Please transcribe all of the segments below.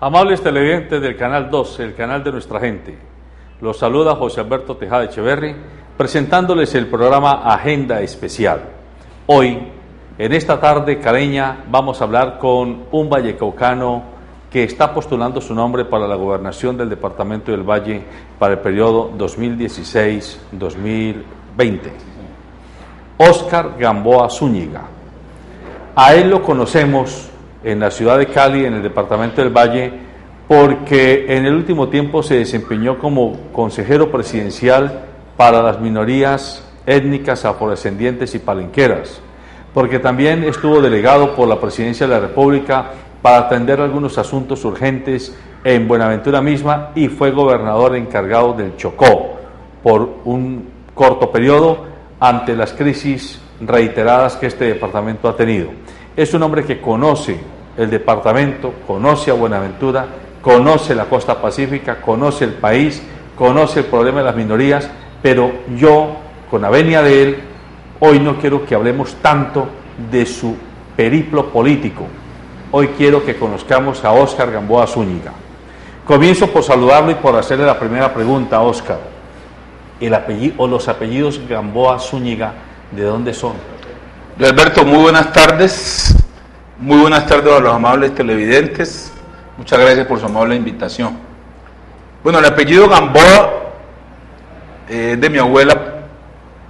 Amables televidentes del Canal 2, el canal de nuestra gente, los saluda José Alberto Tejada Echeverri, presentándoles el programa Agenda Especial. Hoy, en esta tarde caleña, vamos a hablar con un vallecaucano que está postulando su nombre para la gobernación del departamento del Valle para el periodo 2016-2020. Óscar Gamboa Zúñiga. A él lo conocemos en la ciudad de Cali, en el departamento del Valle, porque en el último tiempo se desempeñó como consejero presidencial para las minorías étnicas, afrodescendientes y palenqueras, porque también estuvo delegado por la presidencia de la República para atender algunos asuntos urgentes en Buenaventura misma y fue gobernador encargado del Chocó por un corto periodo ante las crisis reiteradas que este departamento ha tenido. Es un hombre que conoce el departamento, conoce a Buenaventura, conoce la costa pacífica, conoce el país, conoce el problema de las minorías, pero yo, con la venia de él, hoy no quiero que hablemos tanto de su periplo político. Hoy quiero que conozcamos a Óscar Gamboa Zúñiga. Comienzo por saludarlo y por hacerle la primera pregunta a Óscar. ¿El apellido o los apellidos Gamboa Zúñiga de dónde son? Alberto, muy buenas tardes. Muy buenas tardes a los amables televidentes. Muchas gracias por su amable invitación. Bueno, el apellido Gamboa es de mi abuela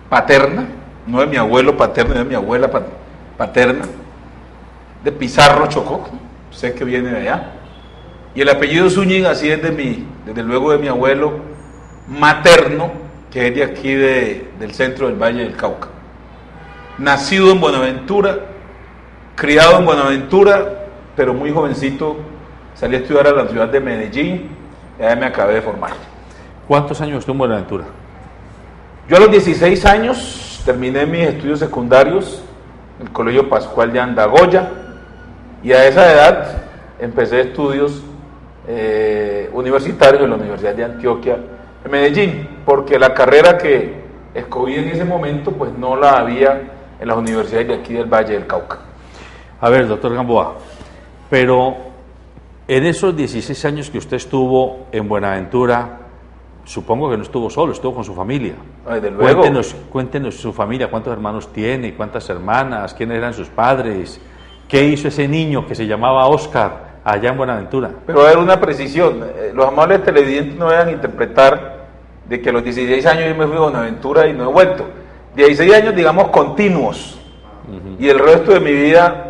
paterna, no de mi abuelo paterno, es de mi abuela paterna, de Pizarro, Chocó, sé que viene de allá. Y el apellido Zúñiga sí es desde luego de mi abuelo materno, que es de aquí del centro del Valle del Cauca. Nacido en Buenaventura, criado en Buenaventura, pero muy jovencito salí a estudiar a la ciudad de Medellín y allá me acabé de formar. ¿Cuántos años estuvo en Buenaventura? Yo a los 16 años terminé mis estudios secundarios en el Colegio Pascual de Andagoya y a esa edad empecé estudios universitarios en la Universidad de Antioquia en Medellín, porque la carrera que escogí en ese momento pues no la había en las universidades de aquí del Valle del Cauca. A ver, doctor Gamboa, pero en esos 16 años que usted estuvo en Buenaventura, supongo que no estuvo solo, estuvo con su familia. Desde luego. Cuéntenos su familia, cuántos hermanos tiene, cuántas hermanas, quiénes eran sus padres, qué hizo ese niño que se llamaba Óscar allá en Buenaventura. Pero a ver, una precisión, los amables televidentes no vayan a interpretar de que a los 16 años yo me fui a Buenaventura y no he vuelto. 16 años, digamos, continuos, y el resto de mi vida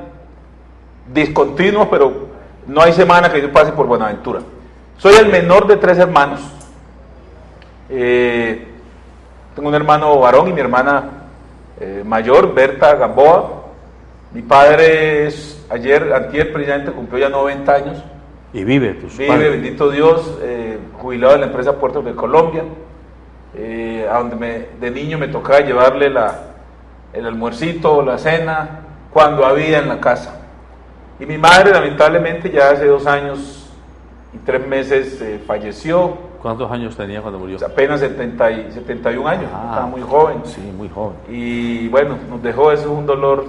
discontinuos, pero no hay semana que yo pase por Buenaventura. Soy el menor de 3 hermanos. Tengo un hermano varón y mi hermana mayor, Berta Gamboa. Mi padre antier precisamente cumplió ya 90 años. Y vive, bendito Dios, jubilado de la empresa Puertos de Colombia, a donde de niño me tocaba llevarle el almuercito, la cena, cuando había en la casa. Y mi madre, lamentablemente, ya hace 2 años y 3 meses falleció. ¿Cuántos años tenía cuando murió? Apenas 71 años, estaba muy joven. Sí, muy joven. Y bueno, nos dejó, eso es un dolor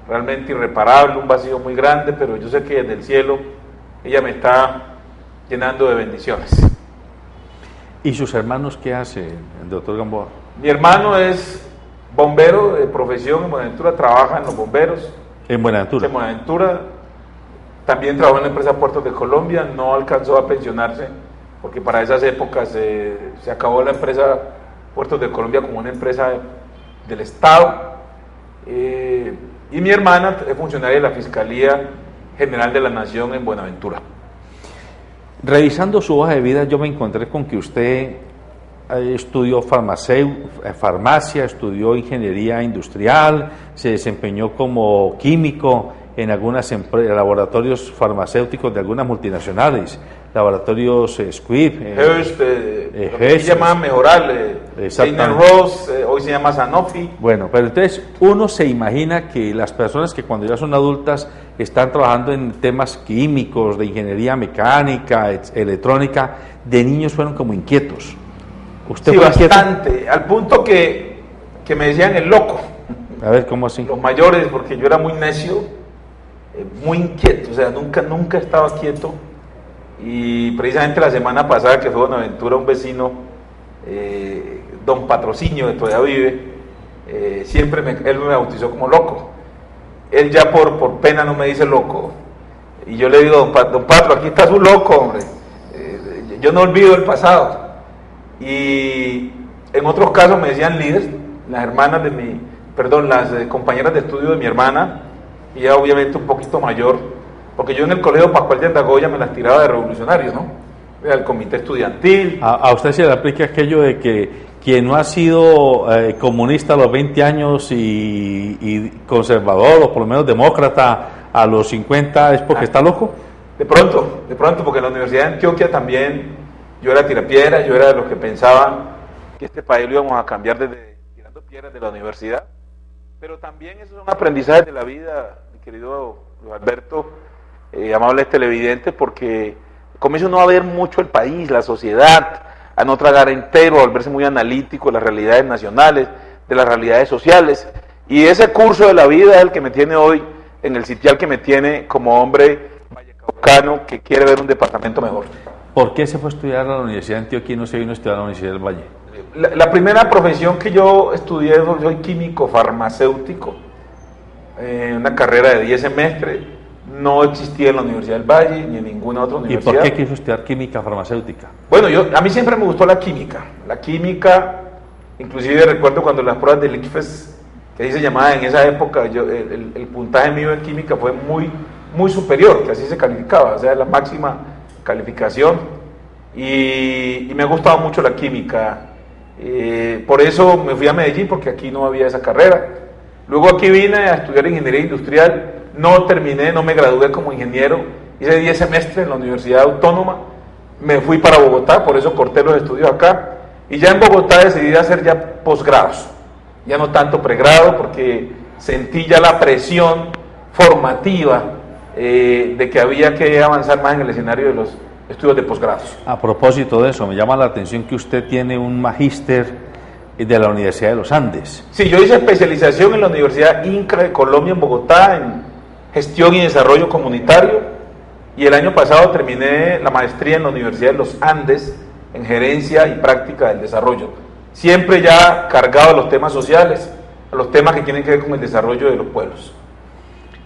realmente irreparable, un vacío muy grande, pero yo sé que desde el cielo ella me está llenando de bendiciones. ¿Y sus hermanos qué hace el doctor Gamboa? Mi hermano es bombero de profesión en Buenaventura, trabaja en los bomberos. ¿En Buenaventura? En Buenaventura. También trabajó en la empresa Puertos de Colombia, no alcanzó a pensionarse, porque para esas épocas se acabó la empresa Puertos de Colombia como una empresa del Estado. Y mi hermana es funcionaria de la Fiscalía General de la Nación en Buenaventura. Revisando su hoja de vida, yo me encontré con que usted estudió farmacia, estudió ingeniería industrial, se desempeñó como químico en algunos laboratorios farmacéuticos de algunas multinacionales, laboratorios Squibb, Hearst, lo que se llama Mejoral, Ross, hoy se llama Sanofi. Bueno, pero entonces uno se imagina que las personas que cuando ya son adultas están trabajando en temas químicos, de ingeniería mecánica, electrónica, de niños fueron como inquietos. ¿Usted sí, bastante, inquieto? Al punto que me decían el loco. A ver, ¿cómo así? Los mayores, porque yo era muy necio, muy inquieto, o sea, nunca estaba quieto. y precisamente la semana pasada, que fue Buenaventura, un vecino, don Patrocinio, que todavía vive, él me bautizó como loco. Él ya por pena no me dice loco, y yo le digo, don Patro, aquí está su loco, hombre. Yo no olvido el pasado. Y en otros casos me decían líderes, las hermanas de las compañeras de estudio de mi hermana, y ella obviamente un poquito mayor, porque yo en el colegio Pascual de Andagoya me las tiraba de revolucionario, ¿no? Era el comité estudiantil. A usted se le aplica aquello de que quien no ha sido comunista a los 20 años y conservador, o por lo menos demócrata a los 50, es porque está loco. De pronto, porque en la Universidad de Antioquia también yo era tirapiedra, yo era de los que pensaban que este país lo íbamos a cambiar desde tirando piedras de la universidad. Pero también esos son aprendizajes de la vida, mi querido Luis Alberto, amables televidentes, porque comienza uno a ver mucho el país, la sociedad, a no tragar entero, a volverse muy analítico de las realidades nacionales, de las realidades sociales. Y ese curso de la vida es el que me tiene hoy en el sitial, que me tiene como hombre vallecaucano que quiere ver un departamento mejor. ¿Por qué se fue a estudiar a la Universidad de Antioquia y no se vino a estudiar a la Universidad del Valle? La primera profesión que yo estudié, soy químico farmacéutico, una carrera de 10 semestres, no existía en la Universidad del Valle ni en ninguna otra universidad. ¿Y por qué quiso estudiar química farmacéutica? Bueno, a mí siempre me gustó la química, inclusive recuerdo cuando las pruebas del ICFES, que ahí se llamaba en esa época, el puntaje mío en química fue muy superior, que así se calificaba, o sea, la máxima calificación, y me ha gustado mucho la química. Por eso me fui a Medellín, porque aquí no había esa carrera. Luego aquí vine a estudiar ingeniería industrial, no terminé, no me gradué como ingeniero, hice 10 semestres en la Universidad Autónoma, me fui para Bogotá, por eso corté los estudios acá, y ya en Bogotá decidí hacer ya posgrados, ya no tanto pregrado, porque sentí ya la presión formativa de que había que avanzar más en el escenario de los estudios de posgrados. A propósito de eso, me llama la atención que usted tiene un magíster de la Universidad de los Andes. Sí, yo hice especialización en la Universidad INCRA de Colombia en Bogotá en gestión y desarrollo comunitario, y el año pasado terminé la maestría en la Universidad de los Andes en gerencia y práctica del desarrollo, siempre ya cargado a los temas sociales, a los temas que tienen que ver con el desarrollo de los pueblos.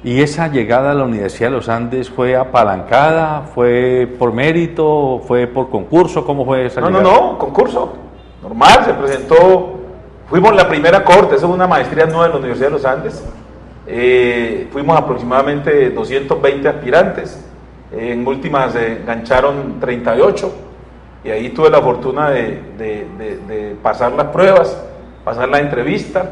¿Y esa llegada a la Universidad de los Andes fue apalancada, fue por mérito, fue por concurso? ¿Cómo fue esa llegada? No, concurso, normal, se presentó, fuimos la primera cohorte, esa es una maestría nueva en la Universidad de los Andes, fuimos aproximadamente 220 aspirantes, en últimas se engancharon 38, y ahí tuve la fortuna de pasar las pruebas, pasar la entrevista,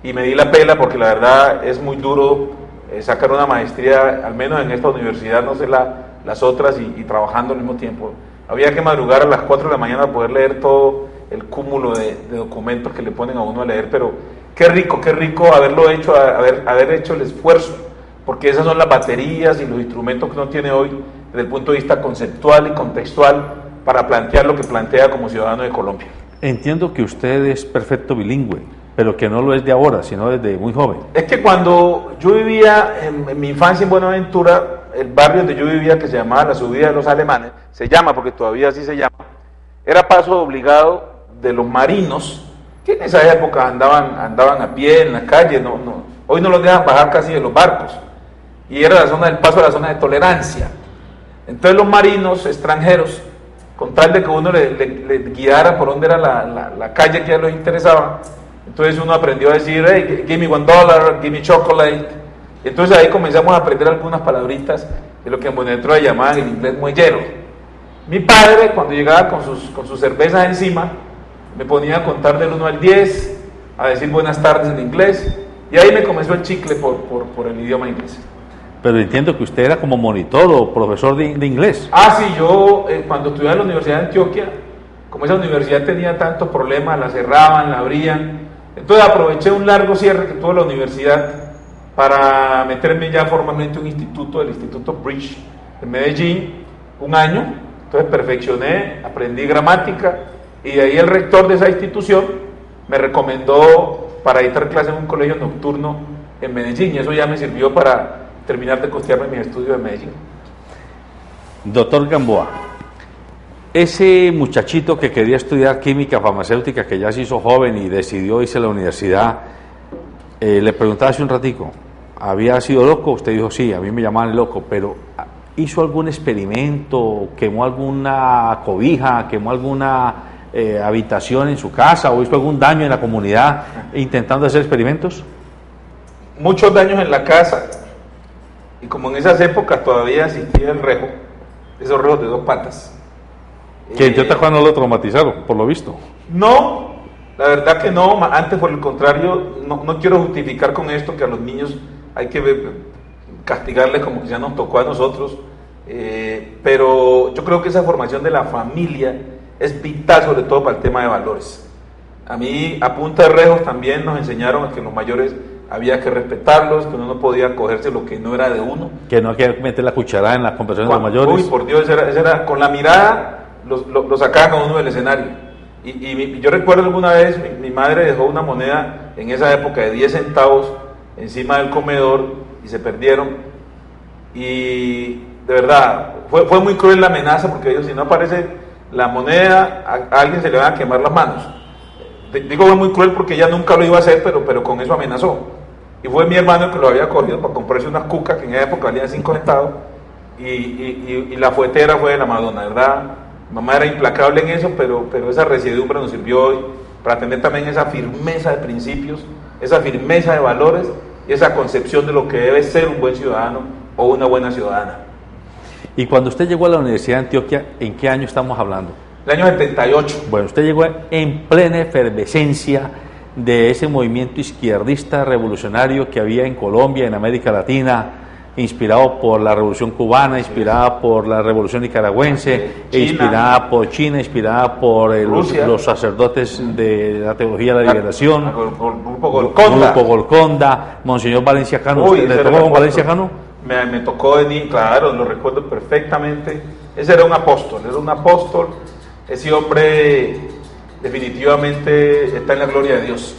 y me di la pela, porque la verdad es muy duro sacar una maestría, al menos en esta universidad, no sé las otras, y trabajando al mismo tiempo. Había que madrugar a las 4 de la mañana para poder leer todo el cúmulo de documentos que le ponen a uno a leer, pero qué rico haberlo hecho, haber hecho el esfuerzo, porque esas son las baterías y los instrumentos que uno tiene hoy desde el punto de vista conceptual y contextual para plantear lo que plantea como ciudadano de Colombia. Entiendo que usted es perfecto bilingüe, pero que no lo es de ahora, sino desde muy joven. Es que cuando yo vivía en mi infancia en Buenaventura, el barrio donde yo vivía, que se llamaba la Subida de los Alemanes, se llama porque todavía así se llama, era paso obligado de los marinos, que en esa época andaban a pie en la calle, hoy no los dejan bajar casi de los barcos, y era la zona del paso, la zona de tolerancia. Entonces los marinos extranjeros, con tal de que uno le guiara por donde era la calle que a los interesaba, entonces uno aprendió a decir, hey, give me $1, give me chocolate. Entonces ahí comenzamos a aprender algunas palabritas de lo que en Buenaventura llamaban el inglés muellero. Mi padre, cuando llegaba con sus cervezas encima, me ponía a contar del 1 al 10, a decir buenas tardes en inglés, y ahí me comenzó el chicle por el idioma inglés. Pero entiendo que usted era como monitor o profesor de inglés. Sí, yo cuando estudiaba en la Universidad de Antioquia, como esa universidad tenía tantos problemas, la cerraban, la abrían, entonces aproveché un largo cierre que tuvo la universidad para meterme ya formalmente en un instituto, el Instituto Bridge de Medellín, un año. Entonces perfeccioné, aprendí gramática, y de ahí el rector de esa institución me recomendó para dictar clases en un colegio nocturno en Medellín, y eso ya me sirvió para terminar de costearme mis estudios en Medellín. Doctor Gamboa, ese muchachito que quería estudiar química farmacéutica, que ya se hizo joven y decidió irse a la universidad, le preguntaba hace un ratico, ¿había sido loco? Usted dijo, sí, a mí me llamaban loco, pero ¿hizo algún experimento, quemó alguna cobija, quemó alguna habitación en su casa o hizo algún daño en la comunidad intentando hacer experimentos? Muchos daños en la casa, y como en esas épocas todavía existía el rejo, esos rejos de 2 patas. Que en Teotihuacán no lo traumatizaron, por lo visto. No, la verdad que no, antes por el contrario, no quiero justificar con esto que a los niños hay que castigarles como que ya nos tocó a nosotros, pero yo creo que esa formación de la familia es vital, sobre todo para el tema de valores. A mí, a punta de rejos, también nos enseñaron a que los mayores había que respetarlos, que uno no podía cogerse lo que no era de uno. Que no hay que meter la cucharada en las conversaciones de los mayores. Uy, por Dios, esa era con la mirada lo sacaban a uno del escenario. Y yo recuerdo alguna vez, mi madre dejó una moneda en esa época de 10 centavos encima del comedor y se perdieron. Y de verdad, fue muy cruel la amenaza, porque ellos, si no aparece la moneda, a alguien se le van a quemar las manos. Digo, fue muy cruel porque ella nunca lo iba a hacer, pero con eso amenazó. Y fue mi hermano el que lo había cogido para comprarse unas cucas que en esa época valían 5 centavos. Y la fuetera fue de la Madonna, ¿verdad? Mamá era implacable en eso, pero esa residumbre nos sirvió hoy para tener también esa firmeza de principios, esa firmeza de valores y esa concepción de lo que debe ser un buen ciudadano o una buena ciudadana. Y cuando usted llegó a la Universidad de Antioquia, ¿en qué año estamos hablando? El año 78. Bueno, usted llegó en plena efervescencia de ese movimiento izquierdista revolucionario que había en Colombia, en América Latina, inspirado por la Revolución Cubana, inspirada por la Revolución Nicaragüense, inspirada por China, inspirada por los sacerdotes de la Teología de la Liberación, el Grupo Golconda, Monseñor Valencia Cano. ¿Le tocó con Valencia Cano? Me tocó de niño, claro, lo recuerdo perfectamente. Ese era un apóstol. Ese hombre definitivamente está en la gloria de Dios.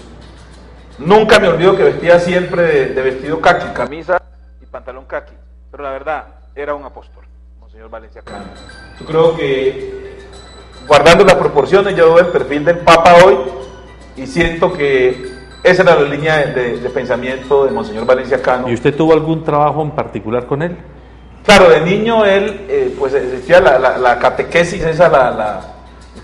Nunca me olvido que vestía siempre de vestido caqui, camisa y pantalón caqui, pero la verdad, era un apóstol, Monseñor Valencia Cano. Yo creo que, guardando las proporciones, yo veo el perfil del Papa hoy y siento que esa era la línea de pensamiento de Monseñor Valencia Cano. ¿Y usted tuvo algún trabajo en particular con él? Claro, de niño él, pues existía la catequesis, el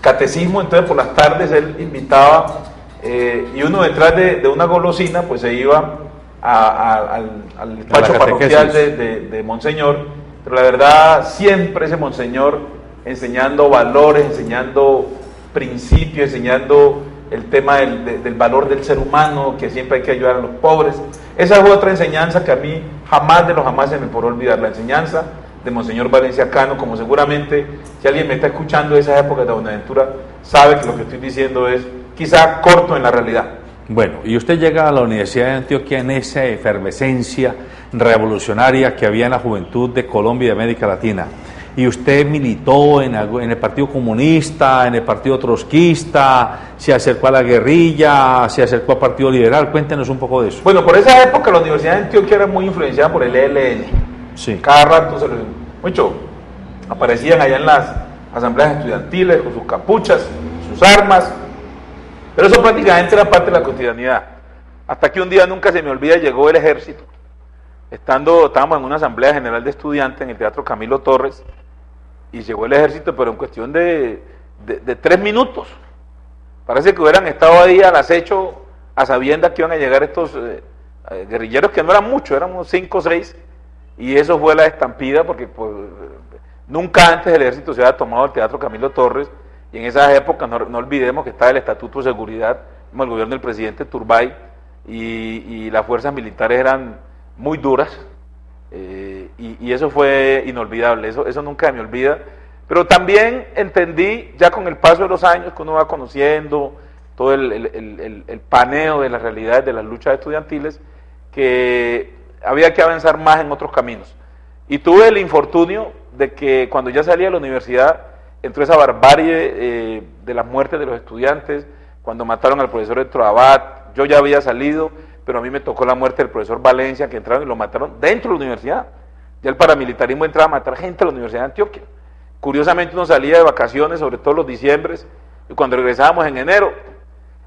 catecismo, entonces por las tardes él invitaba, y uno detrás de una golosina, pues se iba al despacho parroquial de Monseñor, pero la verdad siempre ese Monseñor enseñando valores, enseñando principios, enseñando el tema del valor del ser humano, que siempre hay que ayudar a los pobres. Esa es otra enseñanza que a mí jamás de los jamás se me podrá olvidar, la enseñanza de Monseñor Valencia Cano, como seguramente si alguien me está escuchando de esas épocas de Buenaventura, sabe que lo que estoy diciendo es quizá corto en la realidad. Bueno, y usted llega a la Universidad de Antioquia en esa efervescencia revolucionaria que había en la juventud de Colombia y de América Latina. Y usted militó en el Partido Comunista, en el Partido Trotskista, se acercó a la guerrilla, se acercó al Partido Liberal. Cuéntenos un poco de eso. Bueno, por esa época la Universidad de Antioquia era muy influenciada por el ELN. Sí. Cada rato aparecían allá en las asambleas estudiantiles con sus capuchas, sus armas, pero eso prácticamente era parte de la cotidianidad. Hasta que un día, nunca se me olvida, llegó el ejército. Estábamos en una asamblea general de estudiantes en el Teatro Camilo Torres, y llegó el ejército, pero en cuestión de 3 minutos. Parece que hubieran estado ahí al acecho, a sabiendas que iban a llegar estos guerrilleros, que no eran muchos, éramos 5 o 6, y eso fue la estampida, porque pues, nunca antes el ejército se había tomado el Teatro Camilo Torres, y en esas épocas no olvidemos que estaba el Estatuto de Seguridad, como el gobierno del presidente Turbay, y las fuerzas militares eran muy duras, y eso fue inolvidable, eso nunca me olvida. Pero también entendí, ya con el paso de los años, que uno va conociendo todo el paneo de las realidades de las luchas estudiantiles, que había que avanzar más en otros caminos. Y tuve el infortunio de que cuando ya salí de la universidad, entró esa barbarie de las muertes de los estudiantes, cuando mataron al profesor Héctor Abad. Yo ya había salido, pero a mí me tocó la muerte del profesor Valencia, que entraron y lo mataron dentro de la universidad. Ya el paramilitarismo entraba a matar gente a la Universidad de Antioquia. Curiosamente uno salía de vacaciones, sobre todo los diciembres, y cuando regresábamos en enero,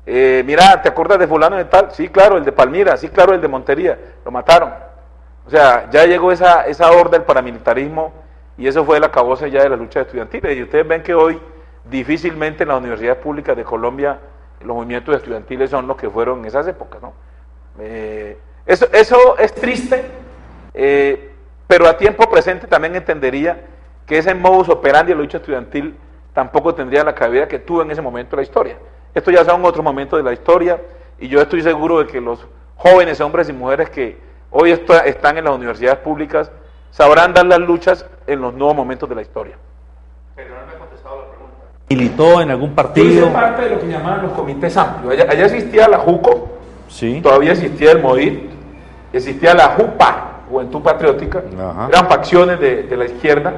mira, ¿te acuerdas de fulano de tal? Sí, claro, el de Palmira, sí, claro, el de Montería, lo mataron. O sea, ya llegó esa horda del paramilitarismo y eso fue el acabose ya de la lucha estudiantil. Y ustedes ven que hoy difícilmente en las universidades públicas de Colombia los movimientos estudiantiles son los que fueron en esas épocas, ¿no? Eso es triste, pero a tiempo presente también entendería que ese modus operandi de la lucha estudiantil tampoco tendría la cabida que tuvo en ese momento de la historia. Esto ya son otros momentos de la historia y yo estoy seguro de que los jóvenes hombres y mujeres que hoy están en las universidades públicas sabrán dar las luchas en los nuevos momentos de la historia. Pero no me ha contestado la pregunta. ¿Militó en algún partido? Yo hice parte de lo que llamaban los comités amplios. Allá existía la JUCO, sí. Todavía existía el MODIT, existía la JUPA, Juventud Patriótica. Ajá. Eran facciones de la izquierda,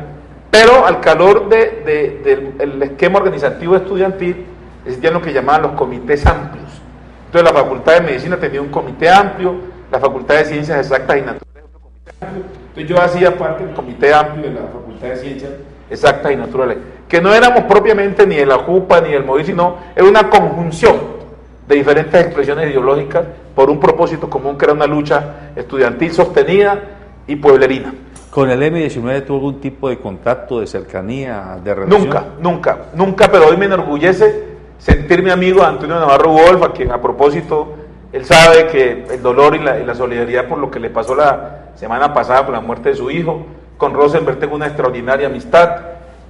pero al calor del esquema organizativo estudiantil existían lo que llamaban los comités amplios. Entonces la Facultad de Medicina tenía un comité amplio, la Facultad de Ciencias Exactas y Naturales otro comité amplio. Entonces yo hacía parte del comité amplio de la Facultad de Ciencias Exactas y Naturales, que no éramos propiamente ni de la JUPA ni del MODIT, sino era una conjunción de diferentes expresiones ideológicas por un propósito común que era una lucha estudiantil sostenida y pueblerina. ¿Con el M-19 tuvo algún tipo de contacto, de cercanía, de relación? Nunca, pero hoy me enorgullece sentirme amigo de Antonio Navarro Wolf, a quien a propósito, él sabe que el dolor y la solidaridad por lo que le pasó la semana pasada por la muerte de su hijo, con Rosenberg tengo una extraordinaria amistad,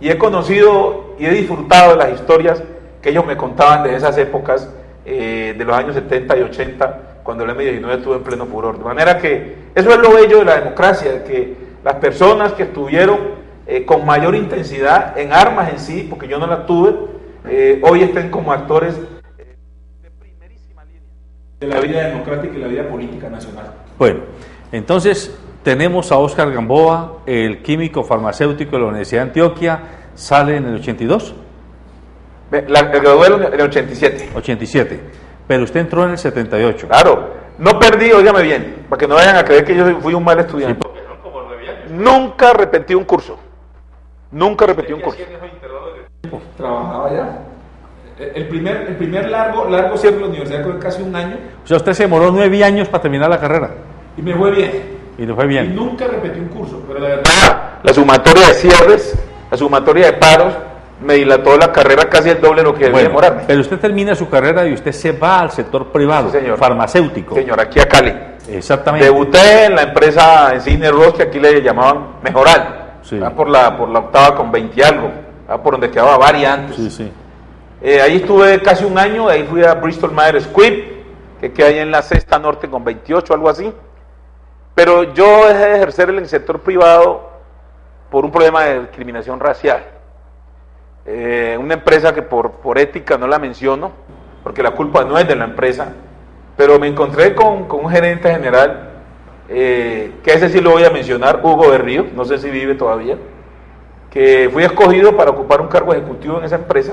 y he conocido y he disfrutado de las historias que ellos me contaban de esas épocas, de los años 70 y 80, cuando el M-19 estuvo en pleno furor. De manera que eso es lo bello de la democracia, que las personas que estuvieron con mayor intensidad en armas en sí, porque yo no las tuve, hoy estén como actores de primerísima línea de la vida democrática y la vida política nacional. Bueno, entonces tenemos a Óscar Gamboa, el químico farmacéutico de la Universidad de Antioquia, sale en el 82. Gradué en el 87. 87, pero usted entró en el 78. Claro, no perdí, óigame bien, para que no vayan a creer que yo fui un mal estudiante. Sí, nunca repetí un curso. Trabajaba allá. El primer largo cierre de la universidad fue casi un año. O sea, usted se demoró 9 años para terminar la carrera. Y me fue bien. Y le fue bien. Y nunca repetí un curso, pero la verdad, la sumatoria de cierres, la sumatoria de paros, me dilató la carrera casi el doble de lo que debía demorarme. Pero usted termina su carrera y usted se va al sector privado, sí, señor. Farmacéutico. Señor, aquí a Cali. Exactamente. Debuté en la empresa Cine Ross, que aquí le llamaban Mejoral, sí. por la octava con 20 y algo, por donde quedaba variantes. Sí, sí. Ahí estuve casi un año, ahí fui a Bristol Myers Squibb, que queda ahí en la Sexta Norte con 28, algo así. Pero yo dejé de ejercer en el sector privado por un problema de discriminación racial. Una empresa que por ética no la menciono, porque la culpa no es de la empresa, pero me encontré con un gerente general, que ese sí lo voy a mencionar, Hugo Berrío, no sé si vive todavía, que fui escogido para ocupar un cargo ejecutivo en esa empresa,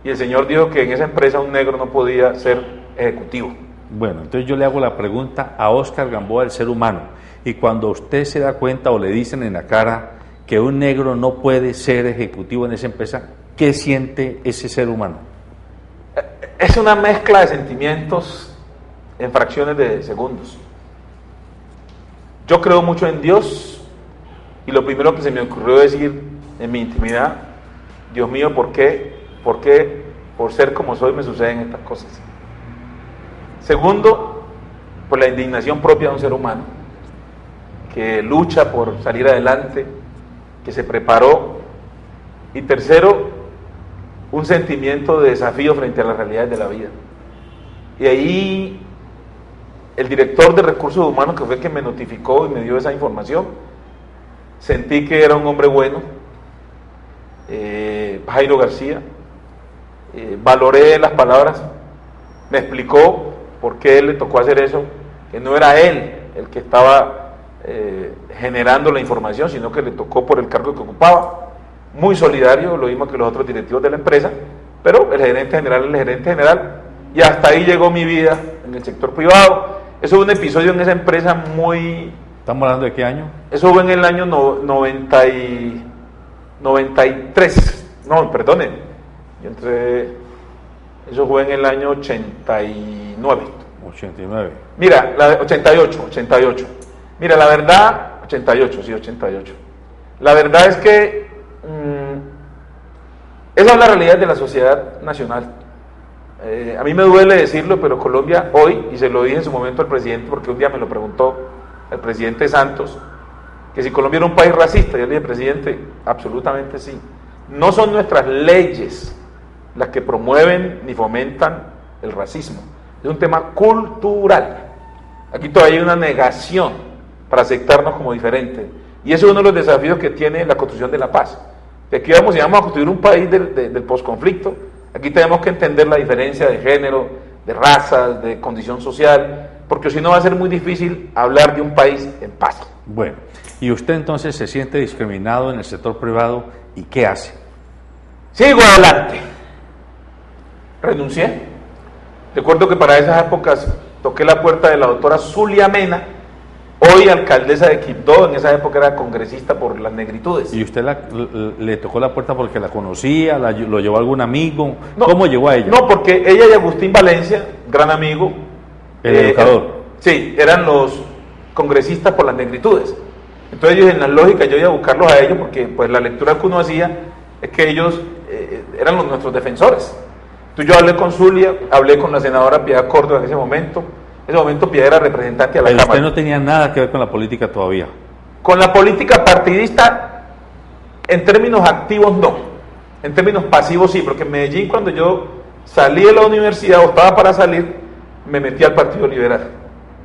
y el señor dijo que en esa empresa un negro no podía ser ejecutivo. Bueno, entonces yo le hago la pregunta a Óscar Gamboa, el ser humano, y cuando usted se da cuenta o le dicen en la cara que un negro no puede ser ejecutivo en esa empresa, ¿qué siente ese ser humano? Es una mezcla de sentimientos en fracciones de segundos. Yo creo mucho en Dios y lo primero que se me ocurrió decir en mi intimidad, Dios mío, ¿por qué por ser como soy me suceden estas cosas? Segundo, por la indignación propia de un ser humano que lucha por salir adelante, que se preparó. Y tercero, un sentimiento de desafío frente a las realidades de la vida. Y ahí el director de Recursos Humanos, que fue el que me notificó y me dio esa información, sentí que era un hombre bueno, Jairo García, valoré las palabras, me explicó por qué él le tocó hacer eso, que no era él el que estaba generando la información, sino que le tocó por el cargo que ocupaba. Muy solidario, lo mismo que los otros directivos de la empresa, pero el gerente general es el gerente general, y hasta ahí llegó mi vida en el sector privado. Eso es un episodio en esa empresa muy ¿Estamos hablando de qué año? Eso fue en el año 93. No, perdone. Eso fue en el año 89. 89. Mira, 88. Mira, la verdad, 88, sí, 88. La verdad es que esa es la realidad de la sociedad nacional. A mí me duele decirlo, pero Colombia hoy, y se lo dije en su momento al presidente, porque un día me lo preguntó el presidente Santos, que si Colombia era un país racista. Yo le dije, presidente, absolutamente sí. No son nuestras leyes las que promueven ni fomentan el racismo. Es un tema cultural. Aquí todavía hay una negación para aceptarnos como diferentes. Y ese es uno de los desafíos que tiene la construcción de la paz. Que aquí vamos a construir un país del posconflicto. Aquí tenemos que entender la diferencia de género, de razas, de condición social, porque si no va a ser muy difícil hablar de un país en paz. Bueno, y usted entonces se siente discriminado en el sector privado, ¿y qué hace? Sigo adelante. Renuncié. Recuerdo que para esas épocas toqué la puerta de la doctora Zulia Mena, hoy alcaldesa de Quibdó. En esa época era congresista por las negritudes. ¿Y usted le tocó la puerta porque la conocía, lo llevó algún amigo? No, ¿Cómo llegó a ella? No, porque ella y Agustín Valencia, gran amigo. El educador. Sí, eran los congresistas por las negritudes. Entonces ellos, en la lógica, yo iba a buscarlos a ellos porque pues la lectura que uno hacía es que ellos eran nuestros defensores. Entonces yo hablé con Zulia, hablé con la senadora Piedad Córdoba en ese momento. En ese momento Piedad era representante a la Cámara. Usted no tenía nada que ver con la política todavía. Con la política partidista, en términos activos no. En términos pasivos sí, porque en Medellín, cuando yo salí de la universidad o estaba para salir, me metí al Partido Liberal.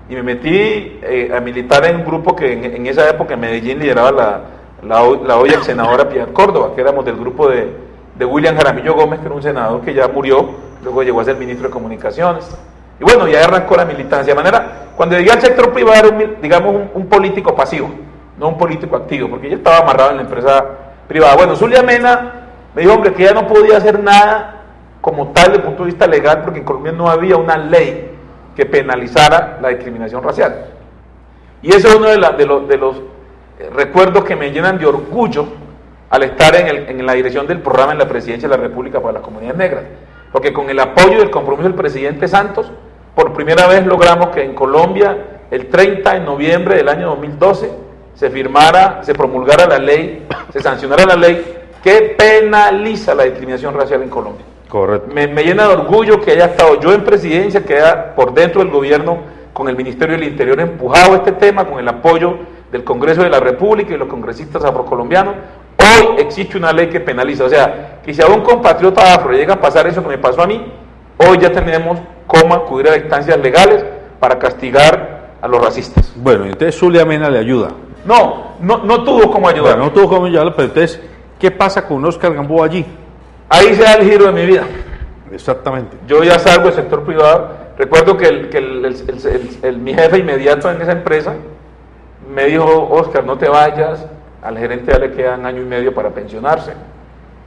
Y me metí a militar en un grupo que en esa época en Medellín lideraba la hoy ex senadora Piedad Córdoba, que éramos del grupo de William Jaramillo Gómez, que era un senador que ya murió, luego llegó a ser ministro de Comunicaciones. Y bueno, ya arrancó la militancia. De manera, cuando llegué al sector privado era digamos un político pasivo, no un político activo, porque yo estaba amarrado en la empresa privada. Bueno, Zulia Mena me dijo, hombre, que ya no podía hacer nada como tal desde el punto de vista legal, porque en Colombia no había una ley que penalizara la discriminación racial. Y ese es uno de los recuerdos que me llenan de orgullo al estar en la dirección del programa en la Presidencia de la República para las Comunidades Negras, porque con el apoyo y el compromiso del presidente Santos, por primera vez logramos que en Colombia, el 30 de noviembre del año 2012, se promulgara la ley, se sancionara la ley que penaliza la discriminación racial en Colombia. Correcto. Me llena de orgullo que haya estado yo en presidencia, que haya por dentro del gobierno, con el Ministerio del Interior, empujado este tema, con el apoyo del Congreso de la República y los congresistas afrocolombianos. Hoy existe una ley que penaliza, o sea, que si a un compatriota afro llega a pasar eso que me pasó a mí, hoy ya tenemos cómo acudir a instancias legales para castigar a los racistas. Bueno, entonces Zulia Mena le ayuda. No tuvo cómo ayudar. Bueno, no tuvo cómo ayudarlo, pero entonces, ¿qué pasa con Óscar Gamboa allí? Ahí se da el giro de mi vida. Exactamente. Yo ya salgo del sector privado. Recuerdo que mi jefe inmediato en esa empresa me dijo, Óscar, no te vayas, al gerente ya le quedan 1 año y medio para pensionarse,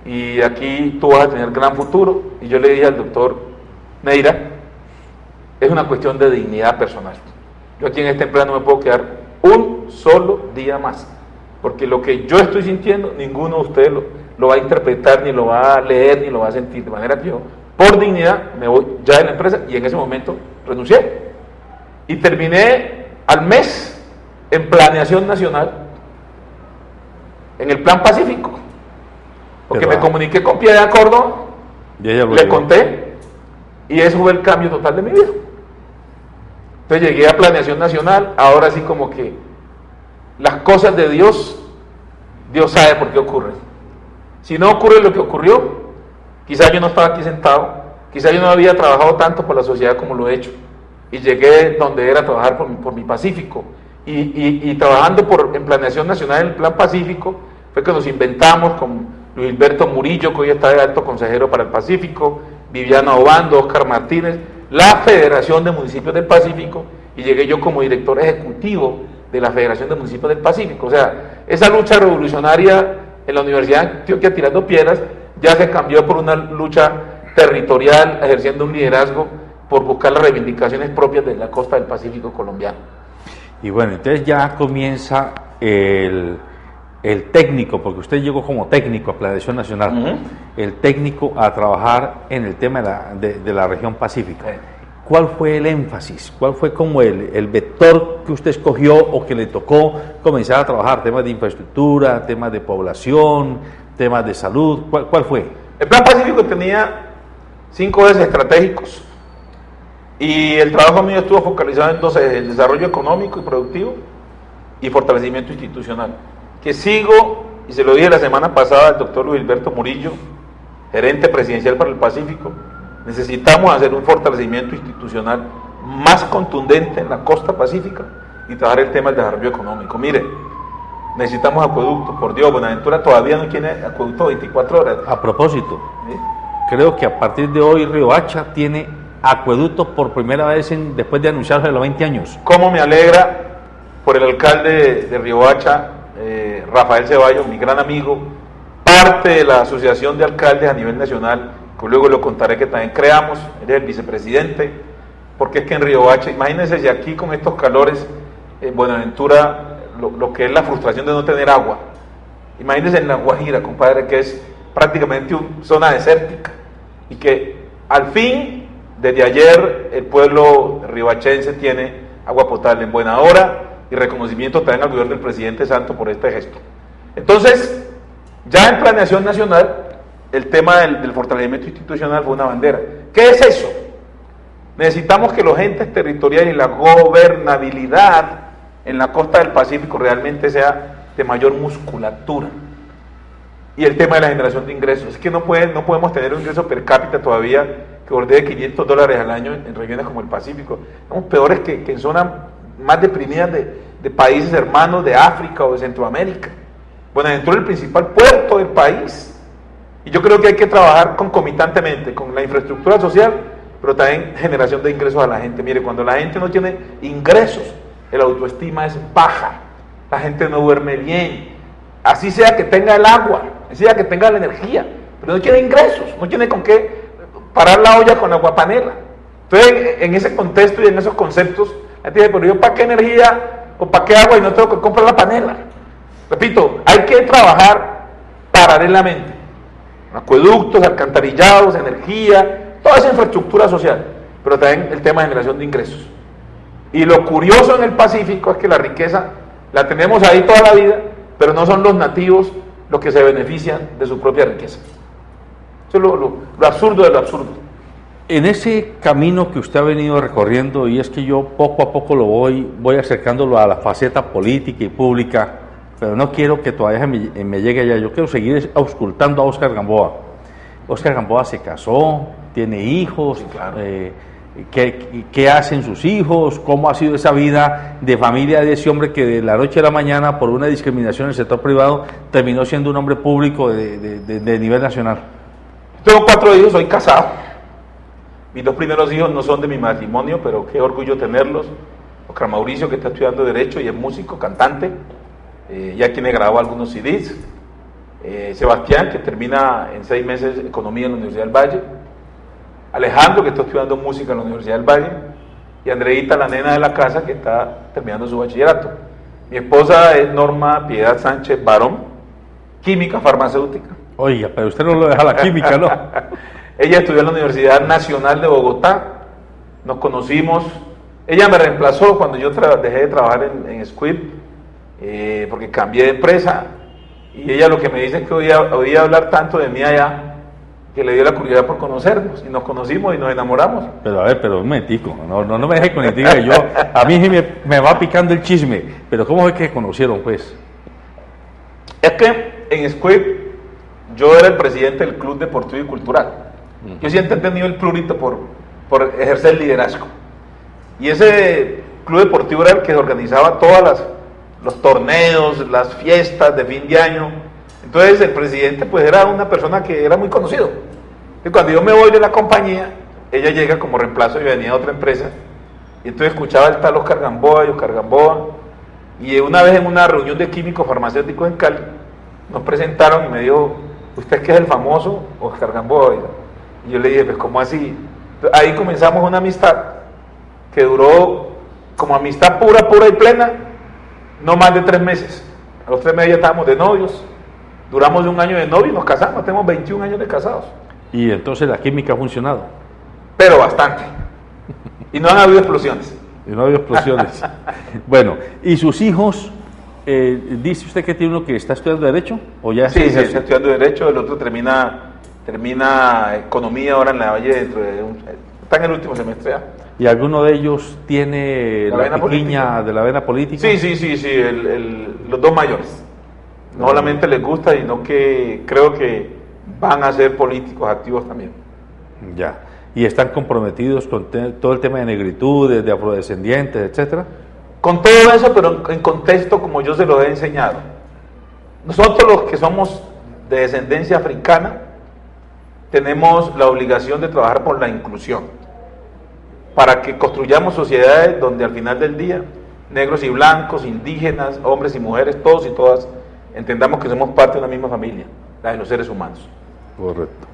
y aquí tú vas a tener gran futuro. Y yo le dije al doctor Neira, es una cuestión de dignidad personal. Yo aquí en esta empresa no me puedo quedar un solo día más, porque lo que yo estoy sintiendo, ninguno de ustedes lo va a interpretar, ni lo va a leer, ni lo va a sentir, de manera que yo, por dignidad, me voy ya de la empresa, y en ese momento renuncié. Y terminé al mes en planeación nacional, en el Plan Pacífico, porque me comuniqué con Piedad Córdoba, le conté, y eso fue el cambio total de mi vida. Entonces llegué a planeación nacional. Ahora sí, como que las cosas de Dios, Dios sabe por qué ocurren. Si no ocurre lo que ocurrió, quizás yo no estaba aquí sentado, quizás yo no había trabajado tanto por la sociedad como lo he hecho, y llegué donde era trabajar por mi Pacífico, y trabajando en planeación nacional en el Plan Pacífico, fue que nos inventamos con Luis Alberto Murillo, que hoy está de alto consejero para el Pacífico, Viviana Obando, Óscar Martínez, la Federación de Municipios del Pacífico, y llegué yo como director ejecutivo de la Federación de Municipios del Pacífico. O sea, esa lucha revolucionaria en la Universidad de Antioquia tirando piedras ya se cambió por una lucha territorial, ejerciendo un liderazgo por buscar las reivindicaciones propias de la costa del Pacífico colombiano. Y bueno, entonces ya comienza el técnico, porque usted llegó como técnico a Planeación Nacional, el técnico a trabajar en el tema de la región pacífica. ¿Cuál fue el énfasis? ¿Cuál fue como el vector que usted escogió o que le tocó comenzar a trabajar? ¿Temas de infraestructura, temas de población, temas de salud? ¿Cuál fue? El Plan Pacífico tenía 5 ejes estratégicos y el trabajo mío estuvo focalizado en 2 ejes: el desarrollo económico y productivo y fortalecimiento institucional. Que sigo, y se lo dije la semana pasada al doctor Luis Gilberto Murillo, gerente presidencial para el Pacífico, necesitamos hacer un fortalecimiento institucional más contundente en la costa pacífica y trabajar el tema del desarrollo económico. Mire, necesitamos acueductos, por Dios, Buenaventura todavía no tiene acueducto 24 horas. A propósito, ¿Sí? Creo que a partir de hoy Riohacha tiene acueductos por primera vez después de anunciarse de los 20 años. ¿Cómo me alegra por el alcalde de Riohacha, Rafael Ceballos, mi gran amigo, parte de la Asociación de Alcaldes a nivel nacional, que luego lo contaré que también creamos, él es el vicepresidente, porque es que en Riohacha, imagínense si aquí con estos calores, en Buenaventura, lo que es la frustración de no tener agua, imagínense en La Guajira, compadre, que es prácticamente una zona desértica, y que al fin, desde ayer, el pueblo riobachense tiene agua potable en buena hora, y reconocimiento también al gobierno del presidente Santos por este gesto. Entonces, ya en Planeación Nacional, el tema del fortalecimiento institucional fue una bandera. ¿Qué es eso? Necesitamos que los entes territoriales y la gobernabilidad en la costa del Pacífico realmente sea de mayor musculatura. Y el tema de la generación de ingresos. Es que no podemos tener un ingreso per cápita todavía que bordee $500 al año en regiones como el Pacífico. Somos peores que en zonas más deprimidas de países hermanos de África o de Centroamérica. Buenaventura es el principal puerto del país. Y yo creo que hay que trabajar concomitantemente con la infraestructura social, pero también generación de ingresos a la gente. Mire, cuando la gente no tiene ingresos, el autoestima es baja, la gente no duerme bien, así sea que tenga el agua, así sea que tenga la energía, pero no tiene ingresos, no tiene con qué parar la olla con agua panela. Entonces, en ese contexto y en esos conceptos, la gente dice, pero yo ¿para qué energía o para qué agua y no tengo que comprar la panela? Repito, hay que trabajar paralelamente. Acueductos, alcantarillados, energía, toda esa infraestructura social, pero también el tema de generación de ingresos. Y lo curioso en el Pacífico es que la riqueza la tenemos ahí toda la vida, pero no son los nativos los que se benefician de su propia riqueza. Eso es lo absurdo de lo absurdo. En ese camino que usted ha venido recorriendo, y es que yo poco a poco lo voy acercándolo a la faceta política y pública, pero no quiero que todavía me llegue allá. Yo quiero seguir auscultando a Óscar Gamboa. Óscar Gamboa se casó, tiene hijos, sí, claro. ¿Qué hacen sus hijos? ¿Cómo ha sido esa vida de familia de ese hombre que de la noche a la mañana, por una discriminación en el sector privado, terminó siendo un hombre público de nivel nacional? Tengo 4 hijos, soy casado. Mis 2 primeros hijos no son de mi matrimonio, pero qué orgullo tenerlos. Oscar Mauricio, que está estudiando Derecho y es músico, cantante, ya tiene grabado algunos CDs. Sebastián, que termina en 6 meses Economía en la Universidad del Valle. Alejandro, que está estudiando música en la Universidad del Valle. Y Andreita, la nena de la casa, que está terminando su bachillerato. Mi esposa es Norma Piedad Sánchez Barón, química farmacéutica. Oiga, pero usted no lo deja la química, ¿no? Ella estudió en la Universidad Nacional de Bogotá, nos conocimos, ella me reemplazó cuando yo dejé de trabajar en Squid, porque cambié de empresa, y ella lo que me dice es que oía hablar tanto de mí allá, que le dio la curiosidad por conocernos, y nos conocimos y nos enamoramos. Pero a ver, pero un momentico, no me deje con el tigre, a mí me va picando el chisme, pero ¿cómo fue que se conocieron, pues? Es que en Squid yo era el presidente del Club Deportivo y Cultural. Yo siempre he tenido el plurito por ejercer liderazgo. Y ese club deportivo era el que organizaba todos los torneos, las fiestas de fin de año. Entonces el presidente pues era una persona que era muy conocido. Y cuando yo me voy de la compañía, ella llega como reemplazo y venía de otra empresa. Y entonces escuchaba el tal Óscar Gamboa y Óscar Gamboa. Y una vez en una reunión de químicos farmacéuticos en Cali, nos presentaron y me dijo, ¿usted qué es el famoso Óscar Gamboa? Y yo le dije, pues ¿cómo así? Ahí comenzamos una amistad que duró como amistad pura, pura y plena, no más de 3 meses. A los 3 meses ya estábamos de novios, duramos 1 año de novio y nos casamos, tenemos 21 años de casados. Y entonces la química ha funcionado. Pero bastante. Y no han habido explosiones. Y no ha habido explosiones. Bueno, ¿y sus hijos? ¿Dice usted que tiene uno que está estudiando Derecho? ¿O ya Sí, está estudiando Derecho, el otro termina Economía ahora en la Valle, está en el último semestre ya. ¿Y alguno de ellos tiene la piquiña de la vena política? Sí, los 2 mayores. No solamente les gusta, sino que creo que van a ser políticos activos también. Ya. ¿Y están comprometidos con todo el tema de negritudes, de afrodescendientes, etcétera? Con todo eso, pero en contexto como yo se lo he enseñado. Nosotros los que somos de descendencia africana tenemos la obligación de trabajar por la inclusión, para que construyamos sociedades donde al final del día, negros y blancos, indígenas, hombres y mujeres, todos y todas, entendamos que somos parte de una misma familia, la de los seres humanos. Correcto.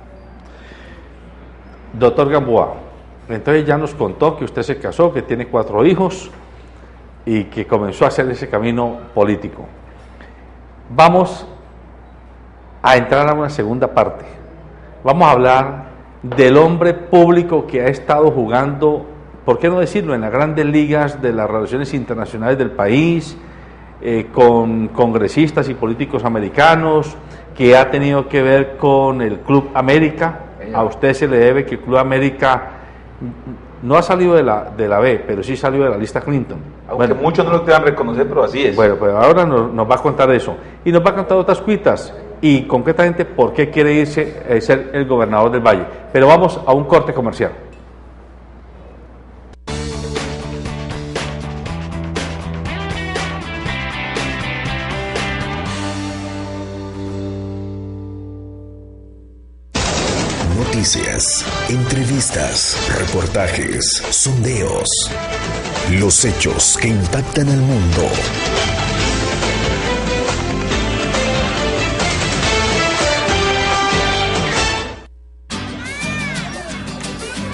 Doctor Gamboa, entonces ya nos contó que usted se casó, que tiene 4 hijos y que comenzó a hacer ese camino político. Vamos a entrar a una segunda parte. Vamos a hablar del hombre público que ha estado jugando, ¿por qué no decirlo?, en las grandes ligas de las relaciones internacionales del país, con congresistas y políticos americanos, que ha tenido que ver con el Club América. A usted se le debe que el Club América no ha salido de la B, pero sí salió de la lista Clinton. Aunque muchos no lo quieran reconocer, pero así es. Bueno, pues ahora nos va a contar eso. Y nos va a contar otras cuitas, y concretamente por qué quiere irse ser el gobernador del Valle. Pero vamos a un corte comercial. Noticias, entrevistas, reportajes, sondeos. Los hechos que impactan al mundo.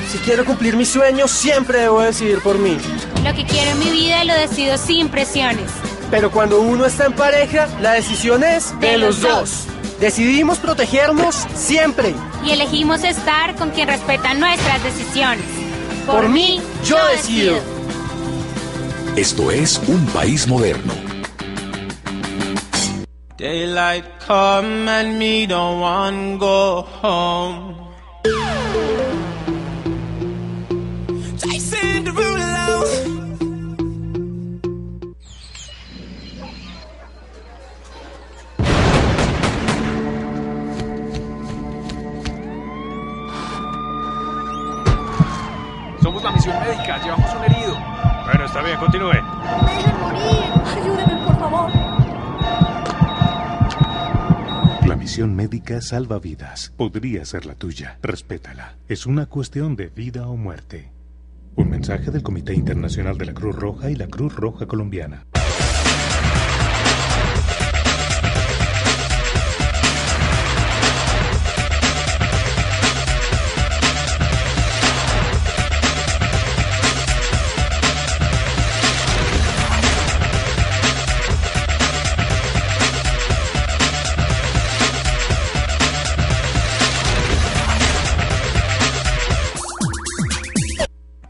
Si quiero cumplir mis sueños, siempre debo decidir por mí. Lo que quiero en mi vida lo decido sin presiones. Pero cuando uno está en pareja, la decisión es de los dos. Decidimos protegernos siempre. Y elegimos estar con quien respeta nuestras decisiones. Por mí, yo decido. Esto es Un País Moderno. Daylight come and me don't want go home. Chasing the ruler. Somos la misión médica, llevamos un herido. Bueno, está bien, continúe. ¡Me dejen morir! ¡Ayúdenme, por favor! La misión médica salva vidas. Podría ser la tuya. Respétala. Es una cuestión de vida o muerte. Un mensaje del Comité Internacional de la Cruz Roja y la Cruz Roja Colombiana.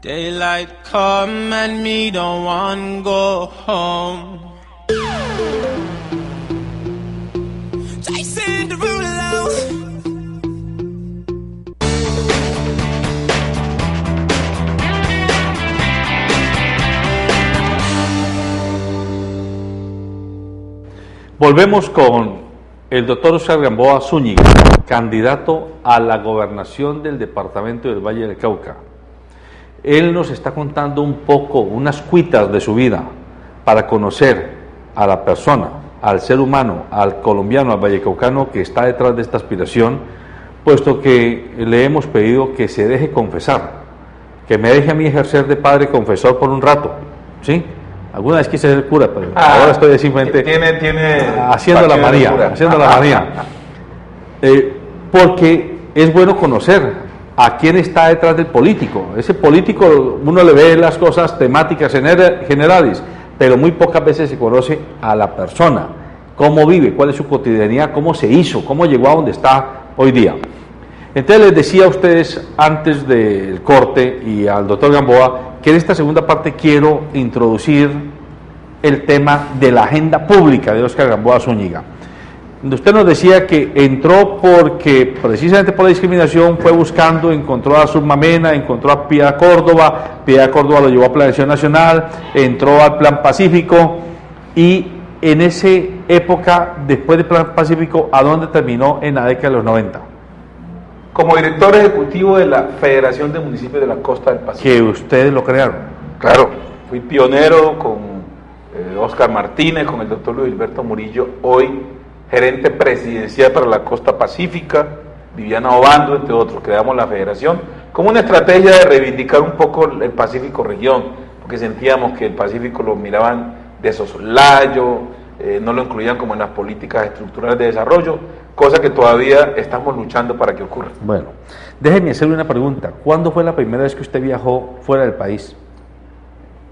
Daylight come and me don't want go home. Chasing the ruler. Volvemos con el doctor Oscar Gamboa Zúñiga, candidato a la gobernación del departamento del Valle del Cauca. Él nos está contando un poco, unas cuitas de su vida, para conocer a la persona, al ser humano, al colombiano, al vallecaucano que está detrás de esta aspiración, puesto que le hemos pedido que se deje confesar, que me deje a mí ejercer de padre confesor por un rato, ¿sí? Alguna vez quise ser cura, pero ahora estoy simplemente haciendo la María, porque es bueno conocer a quién está detrás del político. Ese político, uno le ve las cosas temáticas generales, pero muy pocas veces se conoce a la persona, cómo vive, cuál es su cotidianidad, cómo se hizo, cómo llegó a donde está hoy día. Entonces les decía a ustedes antes del corte y al doctor Gamboa que en esta segunda parte quiero introducir el tema de la agenda pública de Óscar Gamboa Zúñiga. Usted nos decía que entró porque precisamente por la discriminación fue buscando, encontró a Submamena, encontró a Piedad Córdoba lo llevó a Planeación Nacional, entró al Plan Pacífico y en esa época, después del Plan Pacífico, ¿a dónde terminó en la década de los 90? Como director ejecutivo de la Federación de Municipios de la Costa del Pacífico. Que ustedes lo crearon. Claro, fui pionero con Óscar Martínez, con el doctor Luis Gilberto Murillo, hoy gerente presidencial para la Costa Pacífica, Viviana Obando, entre otros. Creamos la federación como una estrategia de reivindicar un poco el Pacífico región, porque sentíamos que el Pacífico lo miraban de soslayo, no lo incluían como en las políticas estructurales de desarrollo, cosa que todavía estamos luchando para que ocurra. Bueno, déjeme hacerle una pregunta. ¿Cuándo fue la primera vez que usted viajó fuera del país?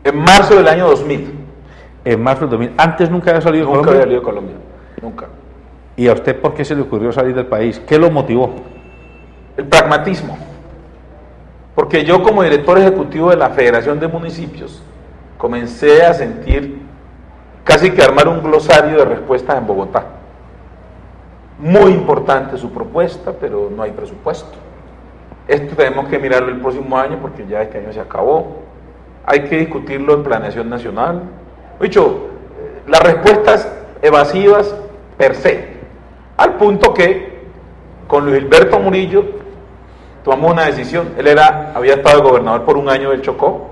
En marzo del año 2000. En marzo del 2000. ¿Antes nunca había salido de Colombia? Nunca había salido de Colombia, nunca. ¿Y a usted por qué se le ocurrió salir del país? ¿Qué lo motivó? El pragmatismo. Porque yo como director ejecutivo de la Federación de Municipios comencé a sentir casi que armar un glosario de respuestas en Bogotá. Muy importante su propuesta, pero no hay presupuesto. Esto tenemos que mirarlo el próximo año porque ya este año se acabó. Hay que discutirlo en Planeación Nacional. Dicho, las respuestas evasivas per se, al punto que con Luis Gilberto Murillo tomamos una decisión. Él había estado de gobernador por un año del Chocó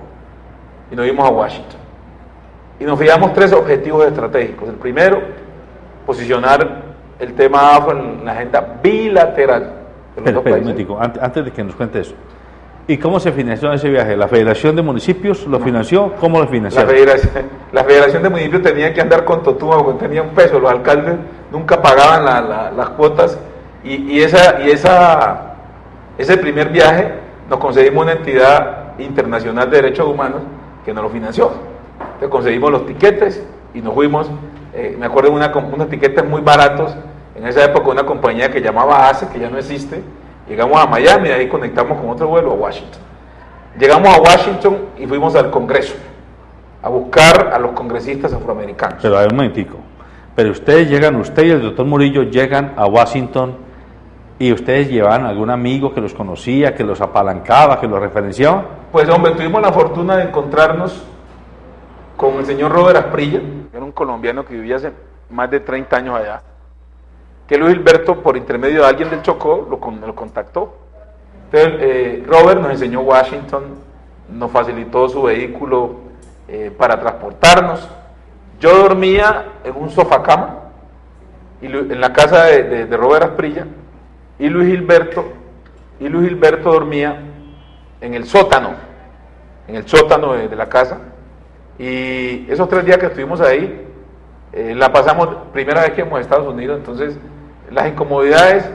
y nos fuimos a Washington. Y nos fijamos 3 objetivos estratégicos. El primero, posicionar el tema afro en la agenda bilateral de los dos países. Antes de que nos cuente eso. ¿Y cómo se financió ese viaje? ¿La Federación de Municipios lo financió? ¿Cómo lo financió? La Federación de Municipios tenía que andar con totuma porque tenía un peso. Los alcaldes nunca pagaban las cuotas y ese primer viaje nos conseguimos una entidad internacional de derechos humanos que nos lo financió. Entonces conseguimos los tiquetes y nos fuimos. Me acuerdo de unos tiquetes muy baratos en esa época, una compañía que llamaba ACE, que ya no existe. Llegamos a Miami y ahí conectamos con otro vuelo a Washington. Llegamos a Washington y fuimos al Congreso a buscar a los congresistas afroamericanos. Pero hay un momentico. Pero usted y el doctor Murillo llegan a Washington y ustedes llevan algún amigo que los conocía, que los apalancaba, que los referenciaba. Pues hombre, tuvimos la fortuna de encontrarnos con el señor Robert Asprilla, que era un colombiano que vivía hace más de 30 años allá, que Luis Gilberto, por intermedio de alguien del Chocó, lo contactó. Entonces, Robert nos enseñó Washington, nos facilitó su vehículo para transportarnos. Yo dormía en un sofá-cama en la casa de Robert Asprilla, y Luis Gilberto dormía en el sótano de la casa. Y esos 3 días que estuvimos ahí, la pasamos, primera vez que íbamos a Estados Unidos, entonces las incomodidades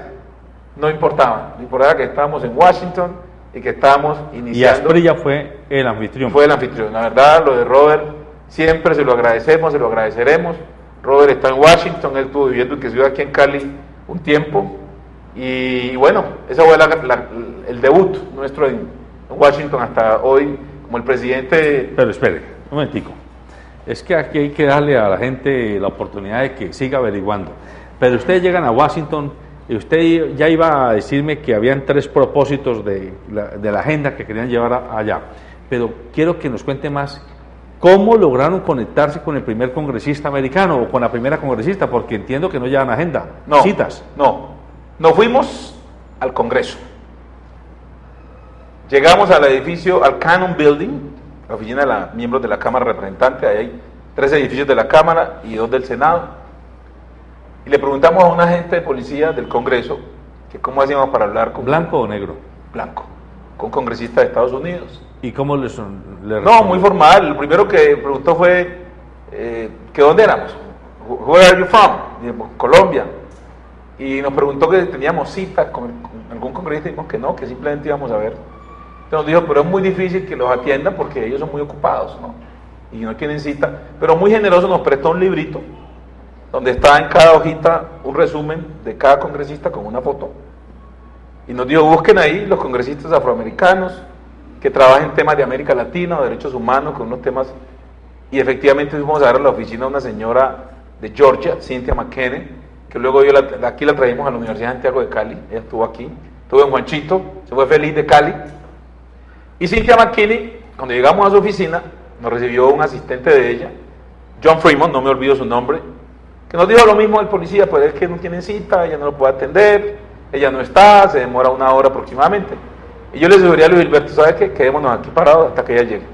no importaban, no importaba que estábamos en Washington y que estábamos iniciando. Y Asprilla fue el anfitrión. Fue el anfitrión, la verdad, lo de Robert siempre se lo agradecemos, se lo agradeceremos. Robert está en Washington, él estuvo viviendo aquí en Cali un tiempo, y bueno, ese fue el debut nuestro en Washington hasta hoy como el presidente. Pero espere, un momentico. Es que aquí hay que darle a la gente la oportunidad de que siga averiguando. Pero ustedes llegan a Washington y usted ya iba a decirme que habían 3 propósitos de la agenda que querían llevar allá. Pero quiero que nos cuente más cómo lograron conectarse con el primer congresista americano o con la primera congresista, porque entiendo que no llevan agenda, citas. No, nos fuimos al Congreso. Llegamos al edificio, al Cannon Building, la oficina de los miembros de la Cámara Representante. Ahí hay 3 edificios de la Cámara y 2 del Senado. Y le preguntamos a un agente de policía del Congreso que cómo hacíamos para hablar con... ¿Blanco o negro? Blanco, con un congresista de Estados Unidos. ¿Y cómo le No, muy formal. Lo primero que preguntó fue que dónde éramos. Where are you from? Dijimos, Colombia. y nos preguntó que teníamos citas con algún congresista y dijimos que no, que simplemente íbamos a ver. Entonces nos dijo, pero es muy difícil que los atiendan porque ellos son muy ocupados, ¿no? Y no tienen cita, pero muy generoso nos prestó un librito donde está en cada hojita un resumen de cada congresista con una foto. Y nos dijo, busquen ahí los congresistas afroamericanos que trabajan en temas de América Latina, o derechos humanos, con unos temas. Y efectivamente fuimos a ver a la oficina de una señora de Georgia, Cynthia McKinney, que luego aquí la trajimos a la Universidad de Santiago de Cali. Ella estuvo aquí, estuvo en Juanchito, se fue feliz de Cali. Y Cynthia McKinney, cuando llegamos a su oficina, nos recibió un asistente de ella, John Freeman, no me olvido su nombre, que nos dijo lo mismo del policía, pues es que no tienen cita, ella no lo puede atender, ella no está, se demora 1 hora aproximadamente. Y yo le sugerí a Luis Gilberto, ¿sabe qué? Quedémonos aquí parados hasta que ella llegue.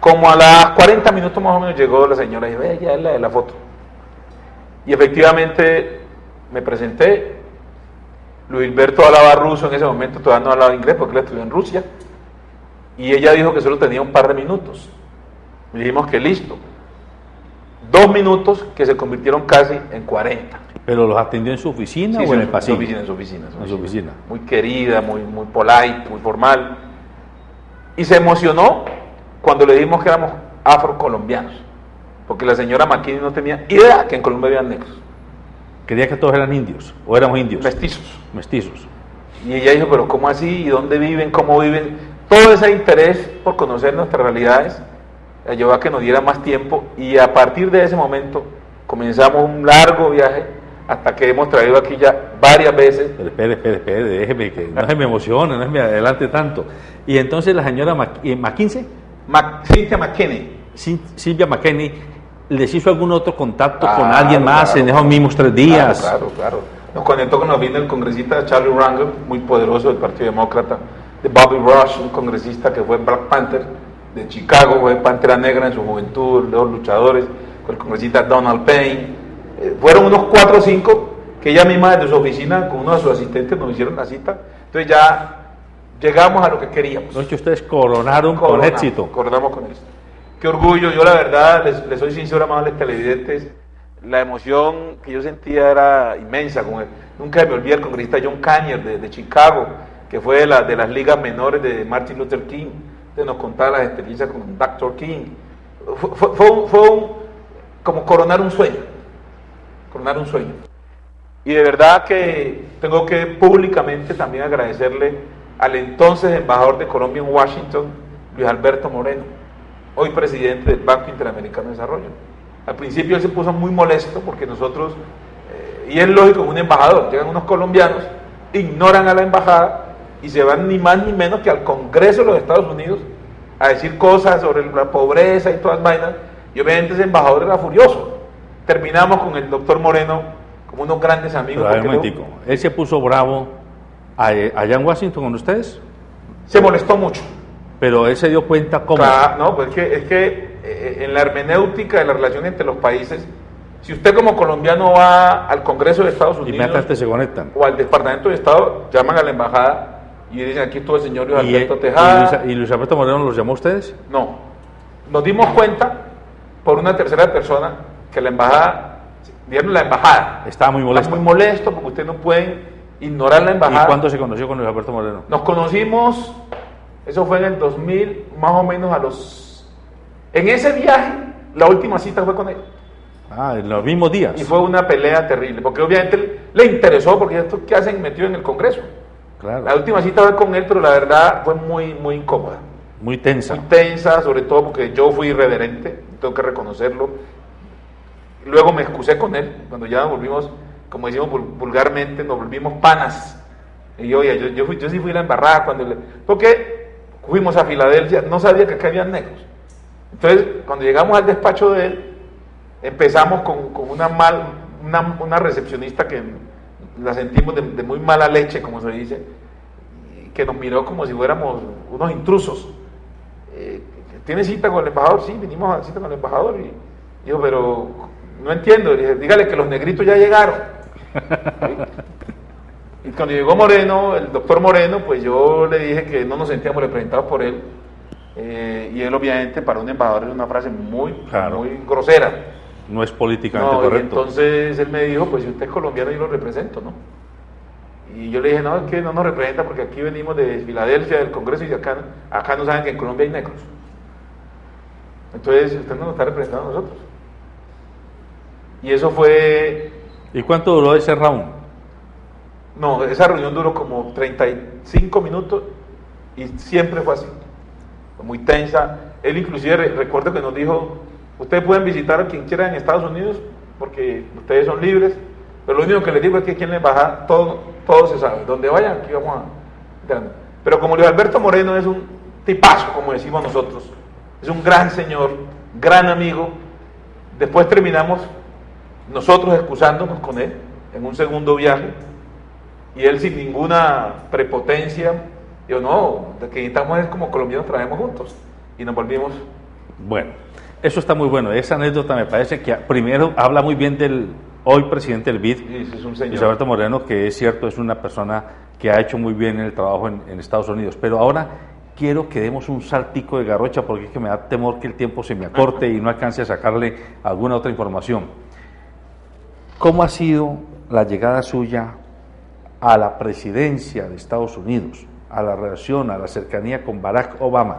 Como a las 40 minutos más o menos llegó la señora y dijo, ella es la de la foto. Y efectivamente me presenté. Luis Gilberto hablaba ruso en ese momento, todavía no hablaba inglés porque él estudió en Rusia. Y ella dijo que solo tenía un par de minutos. Le dijimos que listo. 2 minutos que se convirtieron casi en 40. ¿Pero los atendió en su oficina Sí, o en el pasillo? En su oficina. En su oficina. Muy querida, muy polite, muy formal. Y se emocionó cuando le dijimos que éramos afrocolombianos. Porque la señora McKinney no tenía idea que en Colombia había negros. Creía que todos eran indios, o éramos indios. Mestizos. Y ella dijo, pero ¿cómo así? ¿Y dónde viven? ¿Cómo viven? Todo ese interés por conocer nuestras realidades la llevó a que nos diera más tiempo, y a partir de ese momento comenzamos un largo viaje hasta que hemos traído aquí ya varias veces. Pero espere, déjeme que no se me emocione, no se me adelante tanto. Y entonces la señora McKinsey, Cynthia McKinney. Silvia McKinney, ¿les hizo algún otro contacto con alguien más en esos mismos 3 días? Claro. Nos conectó con la oficina del congresista Charlie Rangel, muy poderoso del Partido Demócrata, de Bobby Rush, un congresista que fue Black Panther de Chicago, fue Pantera Negra en su juventud, los luchadores, con el congresista Donald Payne. Fueron unos 4 o 5 que ella misma desde su oficina con uno de sus asistentes nos hicieron la cita. Entonces ya llegamos a lo que queríamos. Entonces ustedes coronaron con éxito. Coronamos con éxito. Qué orgullo. Yo la verdad, les soy sincero, amables televidentes, la emoción que yo sentía era inmensa. Nunca me olvidé el congresista John Conyers de Chicago, que fue de las ligas menores de Martin Luther King. Nos contaba las experiencias con Dr. King. Fue como coronar un sueño. Y de verdad que tengo que públicamente también agradecerle al entonces embajador de Colombia en Washington, Luis Alberto Moreno, hoy presidente del Banco Interamericano de Desarrollo. Al principio él se puso muy molesto porque nosotros, y es lógico, un embajador, llegan unos colombianos, ignoran a la embajada y se van ni más ni menos que al Congreso de los Estados Unidos a decir cosas sobre la pobreza y todas vainas, y obviamente ese embajador era furioso. Terminamos con el doctor Moreno como unos grandes amigos. Pero, un momentico, ¿él se puso bravo allá en Washington con ustedes? Se molestó mucho. Pero él se dio cuenta cómo. No, pues es que en la hermenéutica de la relación entre los países, si usted como colombiano va al Congreso de Estados Unidos inmediatamente se conectan, o al Departamento de Estado, llaman a la embajada y dicen, aquí estuvo el señor Luis Alberto Tejada. ¿Y Luis Alberto Moreno los llamó a ustedes? No, nos dimos cuenta por una tercera persona que la embajada, estaba muy molesto. Está muy molesto porque ustedes no pueden ignorar la embajada. ¿Y cuándo se conoció con Luis Alberto Moreno? Nos conocimos, eso fue en el 2000, más o menos en ese viaje, la última cita fue con él. En los mismos días. Y fue una pelea terrible, porque obviamente le interesó, porque esto que hacen metido en el Congreso. Claro. La última cita fue con él, pero la verdad fue muy incómoda. Muy tensa. Muy tensa, sobre todo porque yo fui irreverente, tengo que reconocerlo. Luego me excusé con él, cuando ya nos volvimos, como decimos vulgarmente, nos volvimos panas. Y yo sí fui la embarrada porque fuimos a Filadelfia, no sabía que acá habían negros. Entonces, cuando llegamos al despacho de él, empezamos con una recepcionista que la sentimos de muy mala leche, como se dice, que nos miró como si fuéramos unos intrusos. ¿Tiene cita con el embajador? Sí, vinimos a cita con el embajador. Y dijo, pero no entiendo. Le dije, dígale que los negritos ya llegaron. Y cuando llegó Moreno, el doctor Moreno, pues yo le dije que no nos sentíamos representados por él. Y él obviamente para un embajador es una frase muy grosera. no es políticamente No, y correcto. entonces él me dijo, pues si usted es colombiano yo lo represento, ¿no? Y yo le dije, no, es que no nos representa porque aquí venimos de Filadelfia, del Congreso, y acá no saben que en Colombia hay negros. Entonces usted no nos está representando a nosotros. Y eso fue... ¿Y cuánto duró ese round? No, esa reunión duró como 35 minutos y siempre fue así, muy tensa. Él inclusive recuerdo que nos dijo, ustedes pueden visitar a quien quieran en Estados Unidos porque ustedes son libres, pero lo único que les digo es que aquí en la embajada todo se sabe, donde vayan aquí vamos a... Pero como Luis Alberto Moreno es un tipazo, como decimos nosotros, es un gran señor, gran amigo, después terminamos nosotros excusándonos con él en un segundo viaje, y él sin ninguna prepotencia, dijo, no, lo que necesitamos es como colombianos trabajemos juntos, y nos volvimos. Bueno, eso está muy bueno, esa anécdota me parece que primero habla muy bien del hoy presidente del BID, Sí, es un señor. Luis Alberto Moreno, que es cierto, es una persona que ha hecho muy bien el trabajo en Estados Unidos, pero ahora quiero que demos un saltico de garrocha porque es que me da temor que el tiempo se me acorte y no alcance a sacarle alguna otra información. ¿Cómo ha sido la llegada suya a la presidencia de Estados Unidos, a la relación, a la cercanía con Barack Obama?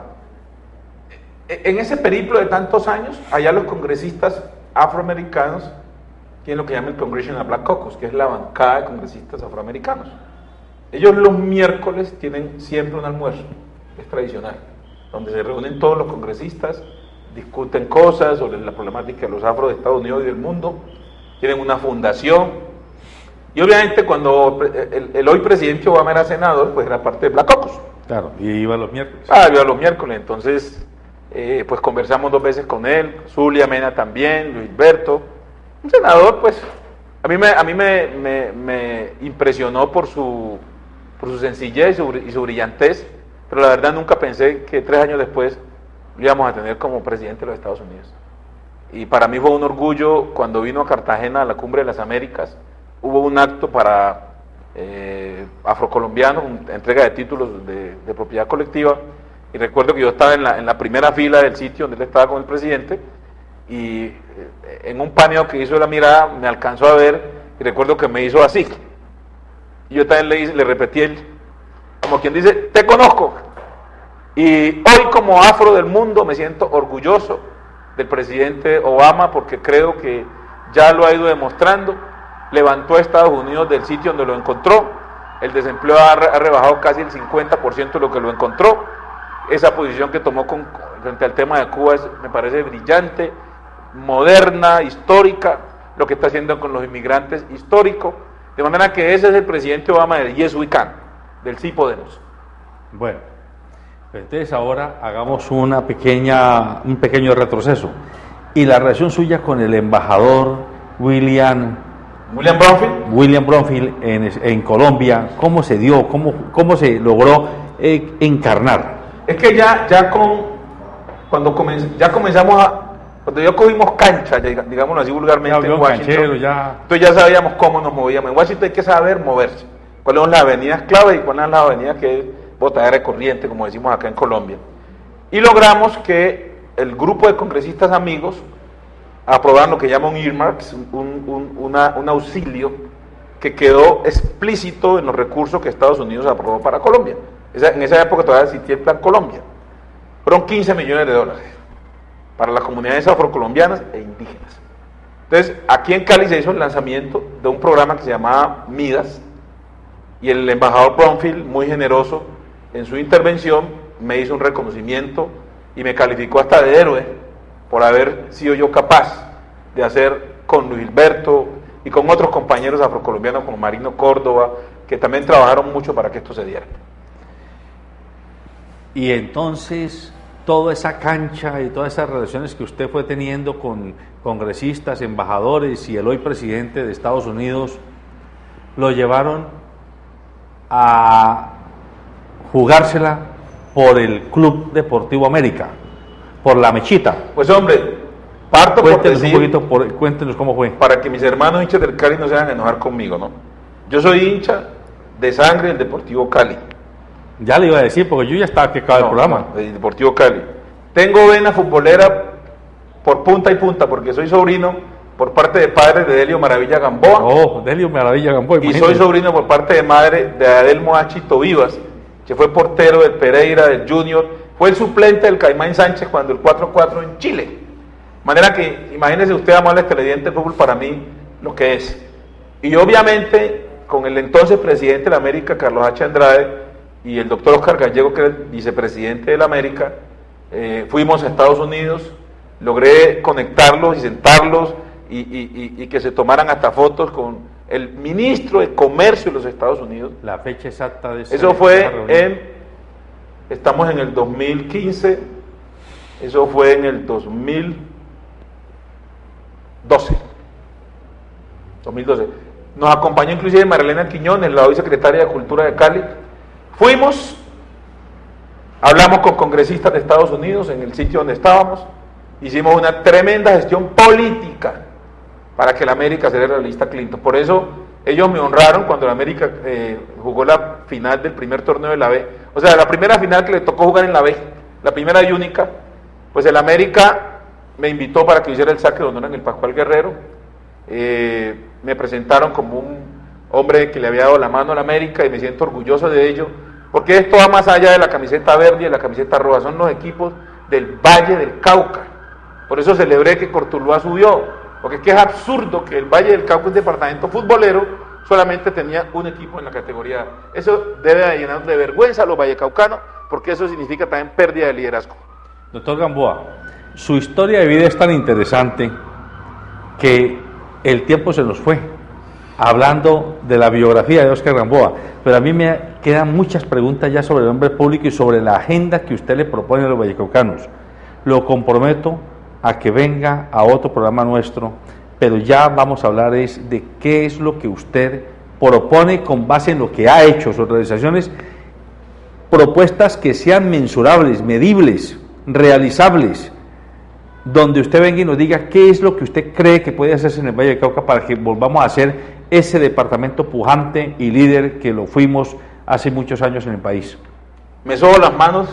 En ese periplo de tantos años, allá los congresistas afroamericanos tienen lo que llaman el Congressional Black Caucus, que es la bancada de congresistas afroamericanos. Ellos los miércoles tienen siempre un almuerzo, es tradicional, donde se reúnen todos los congresistas, discuten cosas sobre la problemática de los afro de Estados Unidos y del mundo, tienen una fundación, y obviamente cuando el hoy presidente Obama era senador, pues era parte de Black Caucus. Claro, y iba los miércoles. Iba los miércoles, entonces pues conversamos 2 veces con él, Zulia Mena también, Luis Berto, un senador pues, a mí me impresionó por su sencillez y su brillantez, pero la verdad nunca pensé que 3 años después lo íbamos a tener como presidente de los Estados Unidos. Y para mí fue un orgullo cuando vino a Cartagena a la Cumbre de las Américas, hubo un acto para afrocolombianos, entrega de títulos de propiedad colectiva, y recuerdo que yo estaba en la primera fila del sitio donde él estaba con el presidente, y en un paneo que hizo la mirada me alcanzó a ver, y recuerdo que me hizo así, y yo también le repetí él, como quien dice, te conozco, y hoy como afro del mundo me siento orgulloso del presidente Obama porque creo que ya lo ha ido demostrando, levantó a Estados Unidos del sitio donde lo encontró, el desempleo ha rebajado casi el 50% de lo que lo encontró, esa posición que tomó frente al tema de Cuba me parece brillante, moderna, histórica, lo que está haciendo con los inmigrantes histórico, de manera que ese es el presidente Obama del Yes We Can, del sí podemos. Bueno, entonces ahora hagamos un pequeño retroceso. Y la relación suya con el embajador William Bromfield en Colombia, ¿cómo se dio? ¿Cómo se logró encarnar? Es que cuando ya cogimos cancha, digámoslo así vulgarmente, en Washington, entonces ya sabíamos cómo nos movíamos. En Washington hay que saber moverse. ¿Cuáles son las avenidas clave y cuáles son las avenidas que es botadera de corriente, como decimos acá en Colombia? Y logramos que el grupo de congresistas amigos aprobaron lo que llaman earmarks, un auxilio que quedó explícito en los recursos que Estados Unidos aprobó para Colombia. En esa época todavía existía el Plan Colombia. Fueron $15 millones para las comunidades afrocolombianas e indígenas. Entonces, aquí en Cali se hizo el lanzamiento de un programa que se llamaba Midas, y el embajador Bromfield, muy generoso en su intervención, me hizo un reconocimiento y me calificó hasta de héroe por haber sido yo capaz de hacer con Luis Gilberto y con otros compañeros afrocolombianos como Marino Córdoba, que también trabajaron mucho para que esto se diera. Y entonces, toda esa cancha y todas esas relaciones que usted fue teniendo con congresistas, embajadores y el hoy presidente de Estados Unidos, lo llevaron a jugársela por el Club Deportivo América, por la mechita. Pues hombre, parto cuéntenos por decir, un poquito, cuéntenos cómo fue. Para que mis hermanos hinchas del Cali no se vayan a enojar conmigo, ¿no? Yo soy hincha de sangre del Deportivo Cali. Ya le iba a decir, porque yo ya estaba que acaba el programa. Del Deportivo Cali. Tengo vena futbolera por punta y punta, porque soy sobrino por parte de padre de Delio Maravilla Gamboa. Oh, Delio Maravilla Gamboa. Y soy sobrino por parte de madre de Adelmo Achito Vivas, que fue portero del Pereira, del Junior, fue el suplente del Caimán Sánchez cuando el 4-4 en Chile. De manera que, imagínese usted, amable televidente, el fútbol para mí lo que es. Y obviamente, con el entonces presidente de la América, Carlos H. Andrade, y el doctor Oscar Gallego, que era el vicepresidente de la América, fuimos a Estados Unidos, logré conectarlos y sentarlos, y que se tomaran hasta fotos con el ministro de Comercio de los Estados Unidos. La fecha exacta de eso fue estamos en el 2015, eso fue en el 2012. Nos acompañó inclusive Marilena Quiñones, la hoy secretaria de Cultura de Cali. Fuimos, hablamos con congresistas de Estados Unidos en el sitio donde estábamos, hicimos una tremenda gestión política para que la América se le realista a Clinton. Por eso ellos me honraron cuando la América jugó la final del primer torneo de la B. O sea, la primera final que le tocó jugar en la B, la primera y única, pues el América me invitó para que hiciera el saque de honor en el Pascual Guerrero. Me presentaron como un hombre que le había dado la mano a la América y me siento orgulloso de ello, porque esto va más allá de la camiseta verde y de la camiseta roja, son los equipos del Valle del Cauca. Por eso celebré que Cortuluá subió. Porque es que es absurdo que el Valle del Cauca, un departamento futbolero, solamente tenía un equipo en la categoría. Eso debe llenar de vergüenza a los vallecaucanos, porque eso significa también pérdida de liderazgo. Doctor Gamboa, su historia de vida es tan interesante que el tiempo se nos fue, hablando de la biografía de Óscar Gamboa, pero a mí me quedan muchas preguntas ya sobre el hombre público y sobre la agenda que usted le propone a los vallecaucanos. Lo comprometo a que venga a otro programa nuestro, pero ya vamos a hablar de qué es lo que usted propone con base en lo que ha hecho, sus realizaciones, propuestas que sean mensurables, medibles, realizables, donde usted venga y nos diga qué es lo que usted cree que puede hacerse en el Valle del Cauca para que volvamos a ser ese departamento pujante y líder que lo fuimos hace muchos años en el país. Me sobo las manos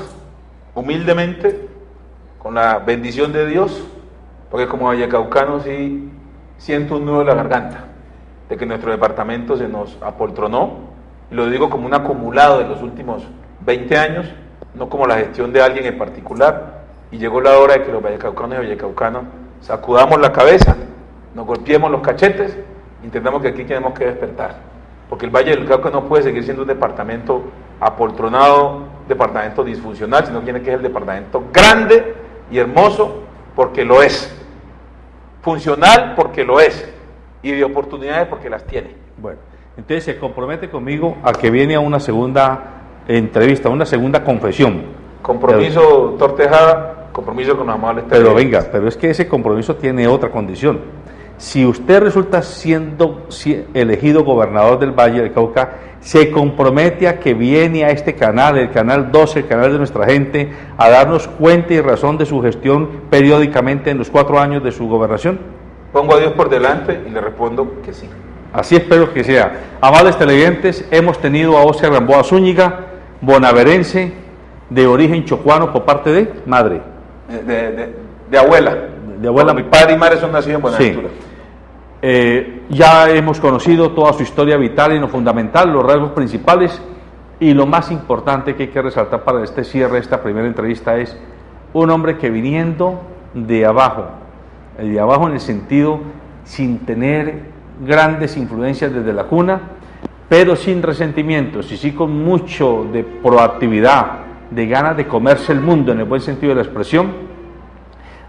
humildemente, con la bendición de Dios, porque como vallecaucano sí siento un nudo en la garganta de que nuestro departamento se nos apoltronó, y lo digo como un acumulado de los últimos 20 años, no como la gestión de alguien en particular, y llegó la hora de que los vallecaucanos y vallecaucanos sacudamos la cabeza, nos golpeemos los cachetes, y entendamos que aquí tenemos que despertar, porque el Valle del Cauca no puede seguir siendo un departamento apoltronado, departamento disfuncional, sino que tiene que ser el departamento grande y hermoso, porque lo es, funcional porque lo es, y de oportunidades porque las tiene. Bueno, entonces se compromete conmigo a que viene a una segunda entrevista, una segunda confesión. Compromiso, doctor Tejada, compromiso con los amables televidentes. Pero venga, pero es que ese compromiso tiene otra condición. Si usted resulta siendo elegido gobernador del Valle del Cauca, se compromete a que viene a este canal, el canal 12, el canal de nuestra gente, a darnos cuenta y razón de su gestión periódicamente en los 4 años de su gobernación. Pongo a Dios por delante y le respondo que sí. Así espero que sea. Amables televidentes, hemos tenido a Óscar Gamboa Zúñiga, bonaverense, de origen chocuano por parte de madre. De abuela. De abuela. Mi padre y madre son nacidos en Buenaventura. Sí. Ya hemos conocido toda su historia vital y lo fundamental, los rasgos principales, y lo más importante que hay que resaltar para este cierre, esta primera entrevista, es un hombre que viniendo de abajo en el sentido sin tener grandes influencias desde la cuna, pero sin resentimientos y sí con mucho de proactividad, de ganas de comerse el mundo en el buen sentido de la expresión,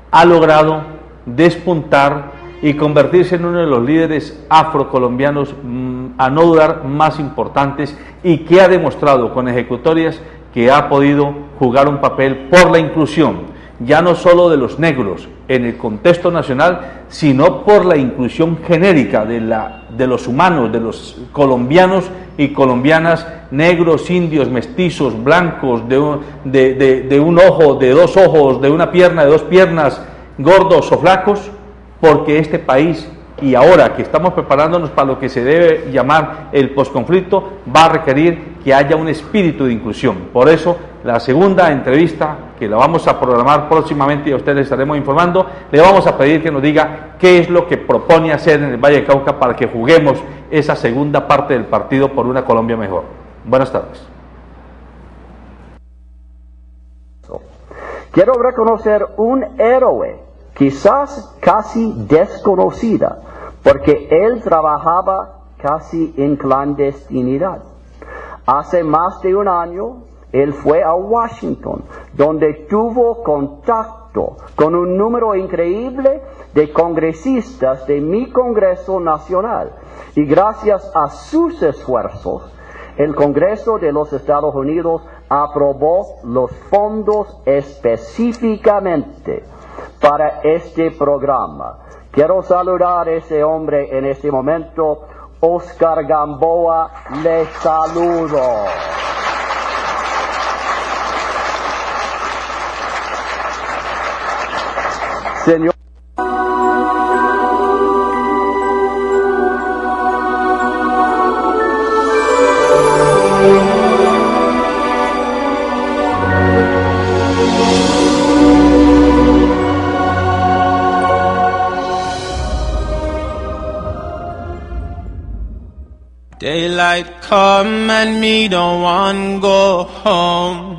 ha logrado despuntar y convertirse en uno de los líderes afrocolombianos a no dudar más importantes, y que ha demostrado con ejecutorias que ha podido jugar un papel por la inclusión, ya no solo de los negros en el contexto nacional, sino por la inclusión genérica de los humanos, de los colombianos y colombianas, negros, indios, mestizos, blancos, de un ojo, de 2 ojos, de una pierna, de 2 piernas, gordos o flacos, porque este país y ahora que estamos preparándonos para lo que se debe llamar el posconflicto, va a requerir que haya un espíritu de inclusión. Por eso, la segunda entrevista, que la vamos a programar próximamente y a ustedes les estaremos informando, le vamos a pedir que nos diga qué es lo que propone hacer en el Valle del Cauca para que juguemos esa segunda parte del partido por una Colombia mejor. Buenas tardes. Quiero reconocer un héroe, quizás casi desconocida, porque él trabajaba casi en clandestinidad. Hace más de un año, él fue a Washington, donde tuvo contacto con un número increíble de congresistas de mi Congreso Nacional. Y gracias a sus esfuerzos, el Congreso de los Estados Unidos aprobó los fondos específicamente para este programa. Quiero saludar a ese hombre en este momento. Oscar Gamboa, le saludo. Señor. Daylight come and me don't want go home.